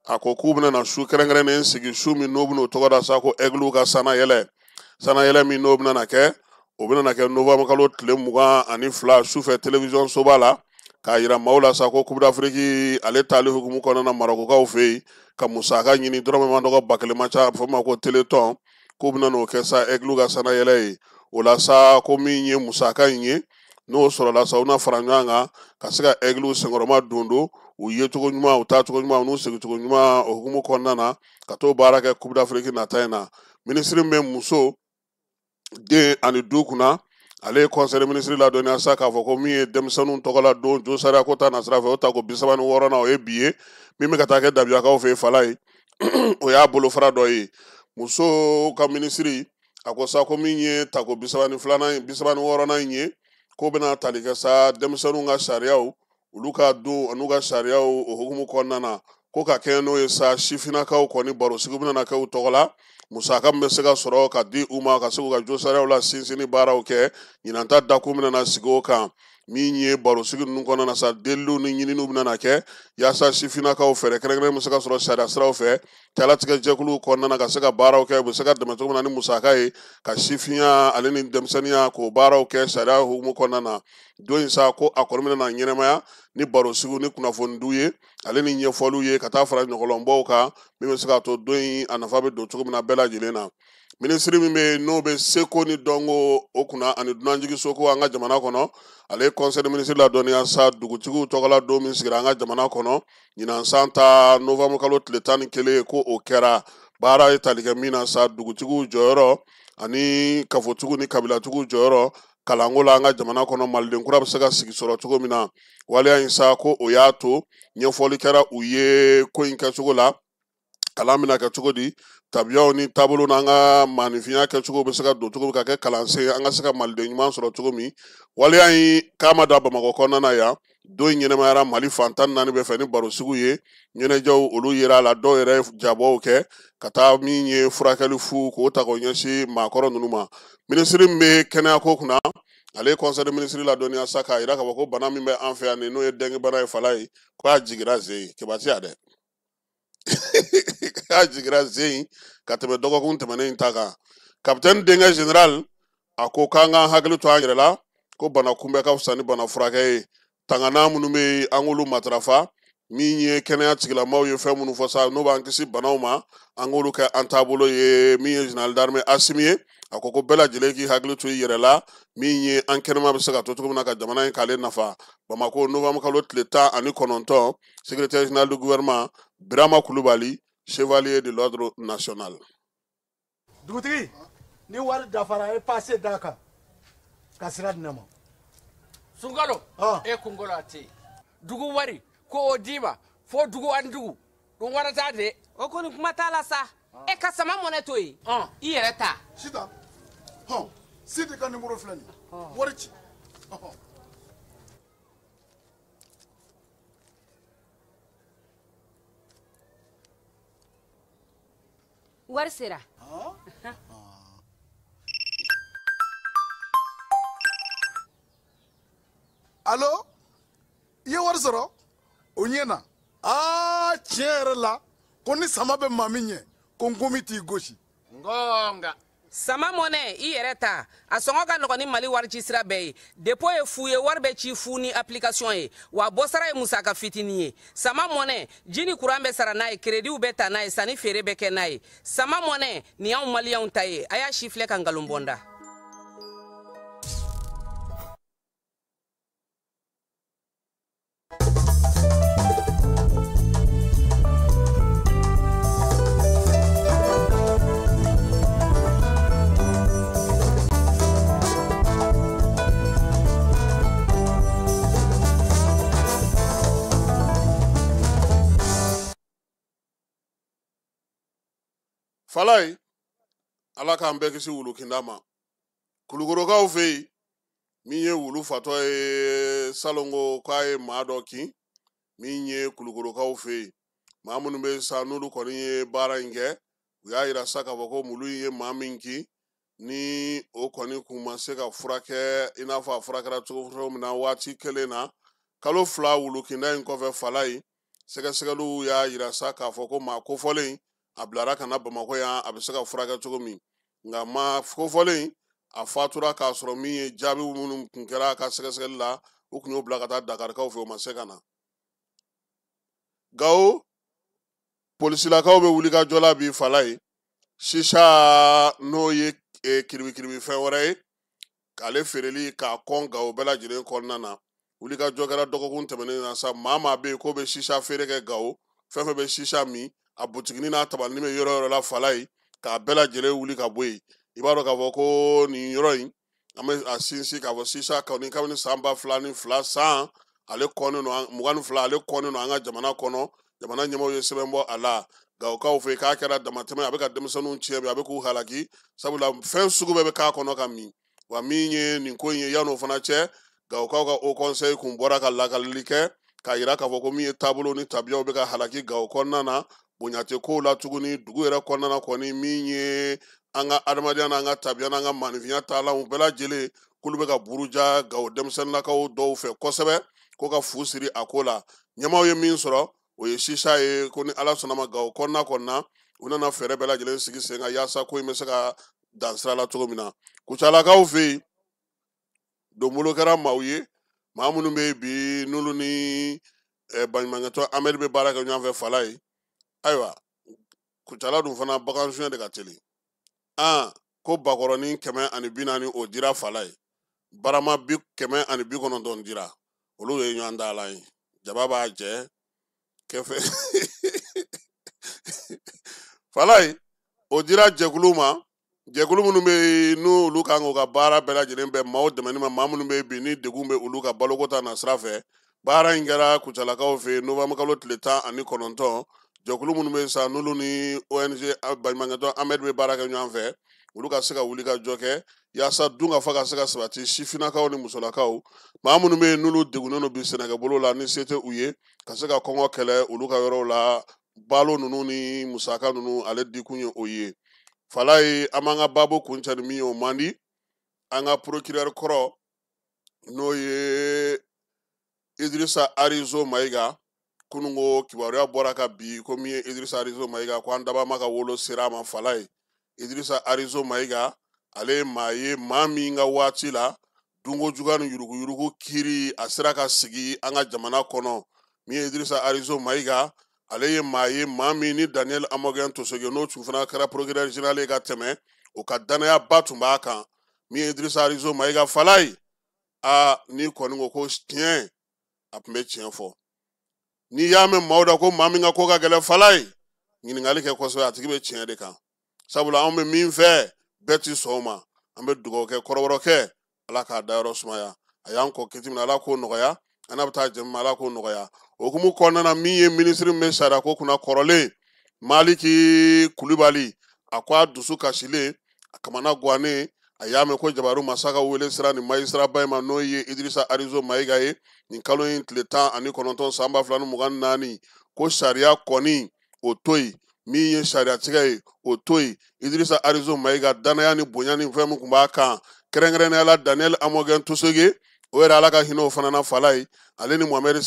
a ko k'u bɛna na su kɛrɛnkɛrɛnnen sigi su min n'o bɛna o tɔgɔ da sa ko ɛgliw ka sanayɛlɛ min n'o bɛna na kɛ o bɛna na kɛ novembre kalo tile 22 sufɛ télévision soba la k'a yira maaw la sa ko coupe d'Afrique ale taali hukumu kɔnɔna marokokaw fɛ yen ka musaka ɲini dɔrɔmɛ ma dɔgɔ 100 ma ca a bɛ fɔ ma ko téléthon k'u bɛna n'o kɛ sa ɛgliw ka sanayɛlɛ ye o la sa ko min ye musaka in ye n'o sɔrɔla sa u na fara ɲɔgɔn kan ka se ka ɛgliw senkɔrɔma don u ye cogo ɲuman u taa cogo ɲuman n'u sigi cogo ɲuman o hukumu kɔnɔna na ka t'o baara kɛ coupe d'Afrique nata in na minisiri min bɛ muso den ani du kunna ale ye conseil de ministre ladɔnniya sa k'a fɔ ko min ye denmisɛnninw tɔgɔ la don jo sariya ko ta nasira fɛ o ta ko 36 o ye bi ye min bɛ ka taa kɛ dabiyakaw fɛ yen fala ye o y'a bolofara dɔ ye muso ka minisiri a ko sa ko min ye tako 36 in ye ko bɛna tali kɛ sa denmisɛnninw ka sariyaw olu ka don an'u ka sariyaw o hukumu kɔnɔna na ko ka kɛ n'o ye sa sifinnakaw kɔni baro sigi bɛna na kɛ u tɔgɔ la musaka min bɛ se ka sɔrɔ ka di u ma ka se k'u ka jo sariyaw la sinsinni baaraw kɛ ɲinan ta dakun bɛna na sigi o kan min ye baro sigi ninnu kɔnɔna na sa deliliw ni ɲininiw bɛna na kɛ yaasa sifinnakaw fɛɛrɛ kɛrɛnkɛrɛnnen bɛ se ka sɔrɔ sariya siraw fɛ cɛlatigɛ jɛkuluw kɔnɔna na ka se ka baaraw kɛ u bɛ se ka dɛmɛ cogo min na ni musaka ye ka sifinya ale ni denmisɛnninya k'o baaraw kɛ sariya hukumu kɔnɔna na don in sa ko a kɔni bɛna na ɲɛnɛmaya ni baro sigiw ni kunnafonidiw ye ale ni ɲɛfɔliw ye ka taa fara ɲɔgɔlɔnbaw kan min bɛ se k'a to don in a nafa bɛ don cogo min na bɛɛ lajɛlen na minisiri min bɛ n'o bɛ seko ni dɔnko o kunna ani dunanjigiso ko an ka jamana kɔnɔ ale ye conseil de ministre ladɔnniya sa dugutigiw tɔgɔla don min sigira an ka jamana kɔnɔ ɲinan san ta novembre kalo tile 11 ko o kɛra baara ye tali kɛ min na sa dugutigiw jɔyɔrɔ ani kafotigiw ni kabilatigiw jɔyɔrɔ kalanko la an ka jamana kɔnɔ maliden kura bɛ se ka sigi sɔrɔ cogo min na waleya in sa ko o y'a to ɲɛfɔli kɛra u ye ko in kɛcogo la kalan bɛna kɛ cogo di tabiyaw ni taabolo n'an ka maanifinya kɛcogo bɛ se ka don cogo ka kɛ kalansen an ka se ka maliden ɲuman sɔrɔ cogo min waleya in k'a ma da bamakɔ kɔnɔna yan do ɲɛnɛmayara Mali fantan naani bɛɛ fɛ ni baro sugu ye ɲɛnɛjɛw olu yera la dɔw yɛrɛ jabɔw kɛ ka taa min ye furakɛli fu k'o ta k'o ɲɛsin maakɔrɔ ninnu ma minisiri min bɛ kɛnɛya ko kunna ale conseil de ministre la dɔnniya sa k'a yira k'a fɔ ko bana min bɛ an fɛ yan n'o ye dengue bana ye fala ye ko a jigira sen yen kɛbasi ya dɛ a jigira sen yen ka tɛmɛ dɔgɔkun tɛmɛnen ta kan capitaine denkɛ général a ko k'an k'an hakili to an yɛrɛ la ko bana kunbɛ ka fisa ni bana furakɛ ye tangana minnu bɛ an k'olu matarafa min ye kɛnɛya tigilamaaw ye fɛn minnu fɔ sa n'o b'an kisi banaw ma an k'olu kɛ an taabolo ye min ye général d'armée Assimi ye a ko bɛɛ lajɛlen k'i hakili to i yɛrɛ la min ye an kɛnɛma bɛ se ka to cogo min na ka jamana in k'ale nafa Bamako novembre kalo tile 19 secrétaire général du gouvernement Birama Kulubali chevalier de l'ordre national. Dugutigi ni wari dafara e passé daka ka sira di ne ma Sunkalo e kunkolo ate dugu wari ko o dima fo dugu an dugu dun warata de o koni kuma t'a la sa e ka sama mɔnɛ to yen i yɛrɛ ta sita sidi ka numéro filɛ nin wari ci wari sera allo i ye wari sɔrɔ o ɲɛna tiɲɛ yɛrɛ la ko ni sama bɛ maa min ɲɛ ko n komi t'i gosi ngonga sama mɔnɛ i yɛrɛ ta a sɔngɔ ka nɔgɔn ni Mali wari ci sira bɛɛ ye dépôt ye fu ye wari bɛ ci fu ni application ye wa bɔsara ye musaka fitinin ye sama mɔnɛ ji ni courant bɛ sara n'a ye crédit bɛ ta n'a ye sanni feere bɛ kɛ n'a ye sama mɔnɛ ni y'anw maliyɛnw ta ye a y'a si filɛ ka nkalon bɔnda Falai ala k'an bɛɛ kisi wulu kinda ma kulukorokaw fɛ yen min ye wulu fatɔ ye salongo k'a ye maa dɔ kin min ye kulukorokaw fɛ yen maa minnu bɛ sa n'olu kɔni ye baara in kɛ u y'a yira sa k'a fɔ ko mulu ye maa min kin ni o kɔni kun ma se ka furakɛ i n'a fɔ a furakɛra cogo min na waati kelen na kalo 2 wulu kinda in kɔfɛ Falai sɛgɛsɛgɛliw y'a yira sa k'a fɔ ko maa kofɔlen a bilara ka na Bamako yan a bɛ se ka furakɛ cogo min nka maa kofɔlen a fatura k'a sɔrɔ min ye jaabi minnu kun kɛra a ka sɛgɛsɛgɛli la u kun y'o bila ka taa Dakarikaw fɛ o ma se ka na Gao polisilakaw bɛ wuli ka jɔ la bi Falai shisha n'o ye kiribikiribi fɛn wɛrɛ ye k'ale feereli k'a kɔn Gao bɛɛ lajɛlen kɔnɔna na wuli ka jɔ kɛra dɔgɔkun tɛmɛnen na sa maa bɛ yen k'o bɛ shisha feere kɛ Gao fɛn fɛn bɛ shisha min a butiginin n'a tabalinin bɛ yɔrɔ yɔrɔ la Falai k'a bɛɛ lajɛlen wuli ka bɔ yen i b'a dɔn k'a fɔ ko nin yɔrɔ in an bɛ a sinsin k'a fɔ shisha kɔni kabini san 2002 san ale kɔnnen don 22 ale kɔnnen don an ka jamana kɔnɔ jamana ɲɛmaaw ye sɛbɛn bɔ a la Gawokaw fɛ k'a kɛra damatɛmɛ a bɛ ka denmisɛnninw tiɲɛ bi a bɛ k'u halaki sabula fɛn sugu bɛɛ bɛ k'a kɔnɔ ka min wa min ye nin ko in ye yan'o fana cɛ Gawokaw ka Haut Conseil kun bɔra ka lakalili kɛ k'a yira k'a fɔ ko min ye taabolo ni tabiyaw bɛ ka halaki Gao kɔnɔna na bonya tɛ kow la tuguni dugu yɛrɛ kɔnɔna na kɔni min ye an ka adamadenya n'an ka tabiya n'an ka maanifinya taalanw bɛɛ lajɛlen k'olu bɛ ka buruja Gao denmisɛnninnakaw dɔw fɛ kosɛbɛ ko ka fu siri a ko la ɲɛmaaw ye min sɔrɔ o ye shisha ye ko ni ala sɔnna ma Gao kɔnɔna u nana fɛɛrɛ bɛɛ lajɛlen sigi sen kan yaasa ko in bɛ se ka dan sira la cogo min na Kucalakaw fɛ yen donbolo kɛra maaw ye maa minnu bɛ yen bi n'olu ni baɲumankɛtɔn Amɛdi bɛ baara kɛ ɲɔgɔn fɛ Falai ayiwa Kucala dun fana bagan suɲɛ de ka teli ko bakɔrɔnin 140 o dira Falai barama 190 dira olu ye ɲɔgɔn dalan ye jaba b'a jɛ kɛfɛ Falai o dira jɛkulu ma jɛkulu minnu bɛ yen n'olu kan k'u ka baara bɛɛ lajɛlen bɛn maaw dɛmɛni ma maa minnu bɛ yen bi ni degun bɛ olu ka baloko ta na sira fɛ baara in kɛra Kucalakaw fɛ yen novembre kalo tile 19 jɛkulu minnu bɛ yen sa n'olu ni ONG baɲumankɛtɔn Amɛdi bɛ baara kɛ ɲɔgɔn fɛ olu ka se ka wuli ka jɔ kɛ yaasa dun ka fa ka se ka sabati sifinnakaw ni musolakaw maa minnu bɛ yen n'olu degunnen don bi sɛnɛkɛbolo la ni se tɛ u ye ka se ka kɔngɔ kɛlɛ olu ka yɔrɔw la balo ninnu ni musaka ninnu ale dikun ye o ye fala ye an b'an ka baabu kuncɛ ni min ye o man di an ka procureur kɔrɔ n'o ye Idrissa Arizo Mayiga kunungo kibaruya bɔra ka bi ko min ye Idrissa Arizo Mayiga ko an dabama ka wolo sera a ma fala ye Idrissa Arizo Mayiga ale ye maa ye maa min ka waati la dungo juga ni yuruguyurugu kiri a sera ka sigi an ka jamana kɔnɔ min ye Idrissa Arizo Mayiga ale ye maa ye maa min ni Daniel Amoguin Tosoge n'o tun fana kɛra procureur général ye ka tɛmɛ o ka danaya ba tun b'a kan min ye Idrissa Arizo Mayiga fala ye ni kɔni ko ko tiɲɛ a tun bɛ tiɲɛ fɔ ni y'a mɛn maaw da ko maa min ka ko ka gɛlɛn fala ye ɲininkali kɛ kosɛbɛ a tigi bɛ tiɲɛ de kan sabula anw bɛ min fɛ bɛɛ ti sɔn o ma an bɛ dugawu kɛ kɔrɔbɔrɔkɛ ala k'a dayɔrɔ sumaya a y'an kɔ kiti min ala k'o nɔgɔya an n'a bɛ taa jɛmu ala k'o nɔgɔya o hukumu kɔnɔna na min ye minisiri min bɛ sariya ko kunna kɔrɔlen Maliki Kulibali a ko a dusu kasilen a kamana guwanen a y'a mɛn ko Jabaru masa ka wele sera nin magistrat ba in ma n'o ye Idrissa Arizo Mayiga ye nin kalo in tile 19 san 2024 ko sariya kɔni o to yen min ye sariya tigɛ ye o to yen Idrissa Arizo Mayiga danaya ni bonya ni fɛn min tun b'a kan kɛrɛnkɛrɛnnenya la Daniel Amoguin Tosoge o yɛrɛ ala ka hinɛ o fana na fala ye ale ni Mohamed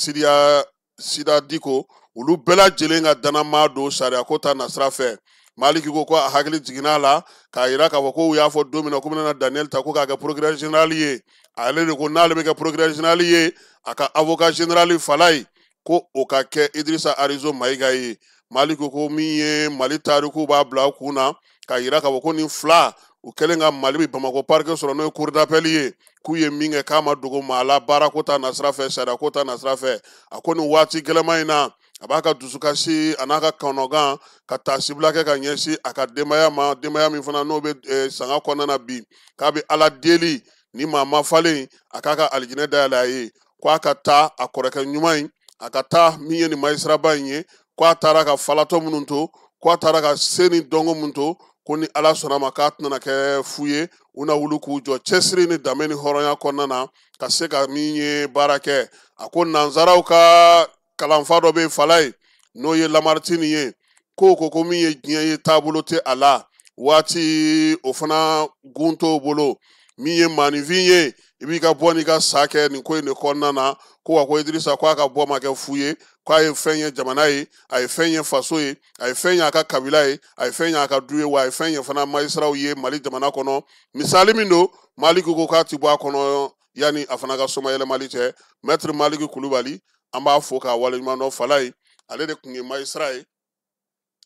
Sida Diko olu bɛɛ lajɛlen ka danama don sariya ko ta nasira fɛ Maliki ko a hakili jiginna la k'a yira k'a fɔ ko u y'a fɔ don min na ko bɛna Daniel ta ko k'a kɛ procureur général ye ale de ko n'ale bɛ kɛ procureur général ye a ka avocat général fala ye ko o ka kɛ Idrissa Arizo Mayiga ye Maliki ko min ye Mali tariku b'a bila u kun na k'a yira k'a fɔ ko nin fila u kɛlen ka Mali bɛ Bamako parquet sɔrɔ n'o ye cour d'appel ye k'u ye min kɛ k'a ma dogo maa la baara ko ta nasira fɛ sariya ko ta nasira fɛ a ko nin waati gɛlɛma in na a b'a ka dusukasi a n'a ka kɔnɔgan ka taa sibila kɛ ka ɲɛsin a ka denbaya ma denbaya min fana n'o bɛ sanga kɔnɔna na bi k'a bɛ ala deli ni maa ma falen a k'a ka alijinɛ dayɛlɛ a ye ko a ka taa a kɔrɔkɛ ɲuman in a ka taa min ye nin magistrat ba in ye ko a taara ka falatɔ minnu to ko a taara ka se ni dɔnko minnu to ko ni ala sɔnna ma k'a tɛna kɛ fu ye u na wuli k'u jɔ cɛsiri ni danbe ni hɔrɔnya kɔnɔna na ka se ka min ye baara kɛ a ko nanzaraw ka kalanfa dɔ bɛ fala ye n'o ye Lamartine ye ko min ye diɲɛ ye taabolo tɛ a la waati o fana gun t'o bolo min ye maanifin ye i b'i ka bɔ n'i ka sa kɛ nin ko in de kɔnɔna na ko wa ko Idrissa ko a ka bɔ ma kɛ fu ye k'a ye fɛn ye jamana ye a ye fɛn ye faso ye a ye fɛn ye a ka kabila ye a ye fɛn ye a ka du ye wa a ye fɛn ye fana magistraw ye Mali jamana kɔnɔ misali min don Maliki ko k'a ti bɔ a kɔnɔ yanni a fana ka soma yɛlɛmali cɛ Maître Maliki Kulibali an b'a fɔ k'a waleɲuman dɔn fala ye ale de tun ye magistrat ye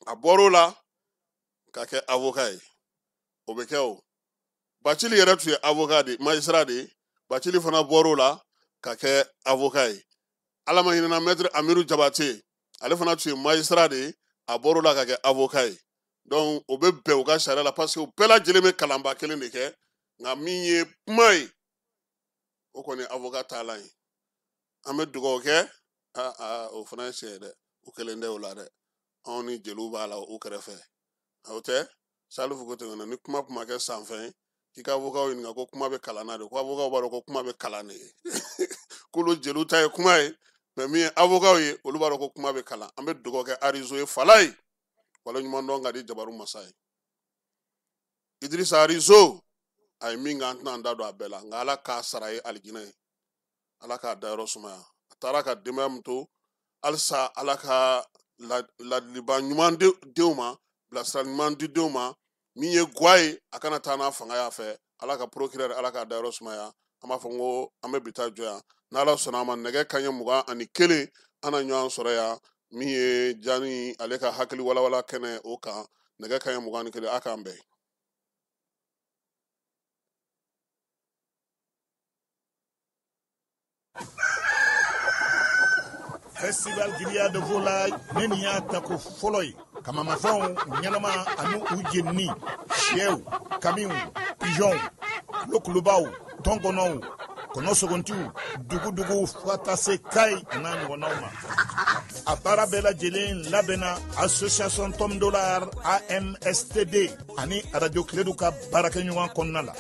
a bɔr'o la ka kɛ avocat ye o bɛ kɛ o Bacili yɛrɛ tun ye avocat de magistrat de ye Bacili fana bɔr'o la ka kɛ avocat ye ala ma hinɛna Maître Amiru Jabate ale fana tun ye magistrat de ye a bɔr'o la ka kɛ avocat ye donc o bɛ bɛn u ka sariya la parce que u bɛɛ lajɛlen bɛ kalanba kelen de kɛ nka min ye kuma ye o kɔni avocat taalan ye an bɛ dugawu kɛ o fana ye tiɲɛ ye dɛ u kelen tɛ o la dɛ anw ni jeliw b'a la u kɛrɛfɛ o tɛ Salifu ko tɛmɛna ni kuma kɛ sanfɛ ye k'i ka avocat ɲininka ko kuma bɛ kalan na de ko avocat b'a dɔn ko kuma bɛ kalan de ye k'olu jeliw ta ye kuma ye mais min ye avocat ye olu b'a dɔn ko kuma bɛ kalan an bɛ dugawu kɛ Arizo ye fala ye waleɲuman dɔn ka di Jabaru masa ye Idrissa Arizo a ye min kɛ an tɛna an da don a bɛɛ la nka ala k'a sara ye alijinɛ ye ala k'a dayɔrɔ sumaya a taara ka denbaya min to halisa ala ka ladiliba ɲuman denw ma bilasira ɲuman di denw ma min ye guwa ye a kana taa n'a fanga y'a fɛ ala ka procureur ala k'a dayɔrɔ sumaya an b'a fɔ n ko an bɛ bi ta jɔ yan n'ala sɔnna a ma nɛgɛ kanɲɛ 21 an na ɲɔgɔn sɔrɔ yan min ye Jani ale ka hakili walawala kɛnɛ o kan nɛgɛ kanɲɛ 21 a k'an bɛn. Festival Grillade de volaille ne nin y'a ta ko fɔlɔ ye kamamafɛnw ɲɛnama ani u jenini sɛw kamiw pigeonw kulokulubaw tɔnkɔnɔw kɔnɔsogontiw dugudugu fo ka taa se Kayi n'a ɲɔgɔnnaw ma a baara bɛɛ lajɛlen labɛnna association Tom Dollar AMSTD ani radio Kiledu ka baarakɛɲɔgɔn kɔnɔna la.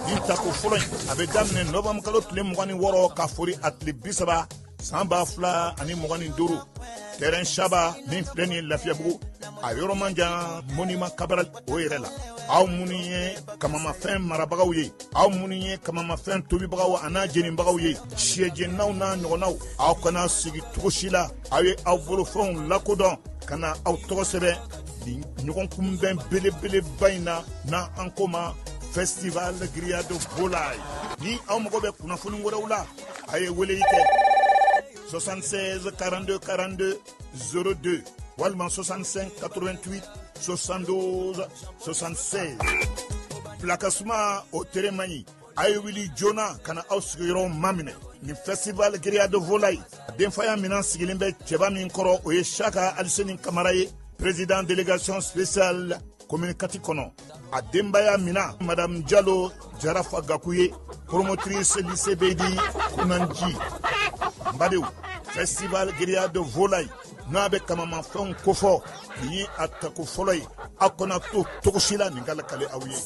Nin tako fɔlɔ in a bɛ daminɛ novembre kalo tile 26 ka fori a tile 30 san 2025. Terrain Shaba min filɛ nin ye Lafiyabugu a yɔrɔ man jan monument Cabral o yɛrɛ la. Aw minnu ye kamamafɛn marabagaw ye, aw minnu ye kamamafɛn tobibagaw an'a jenibagaw ye, siyɛjɛnaw n'a ɲɔgɔnnaw, aw kana sigi cogo si la, aw ye aw bolofɛnw lakodɔn ka na aw tɔgɔ sɛbɛn nin ɲɔgɔn kunbɛn belebeleba in na n'an ko ma Festival Grillade de Volaille. Ni aw mago bɛ kunnafoni wɛrɛw la, a ye weleli kɛ 76 42 42 02 walima 65 88 72 76. Plakasuma o teremani a ye wili joona ka na aw sigiyɔrɔ maminɛ. Ni Festival Grillade de Volaille denfaya minan sigilen bɛ cɛba min kɔrɔ o ye Chaka Aliseni Kamara ye, président délégation spéciale commune Kati kɔnɔ. A denbaya mina Madame Diallo Jarafa Gakuye, promotrice lycée Bedi Kunanji. Mbadew Festival Grillade de Volaille n'a bɛ kamamafɛnw kofɔ, ni ye a tako fɔlɔ ye, aw kana to cogo si la nin ka lakale aw ye.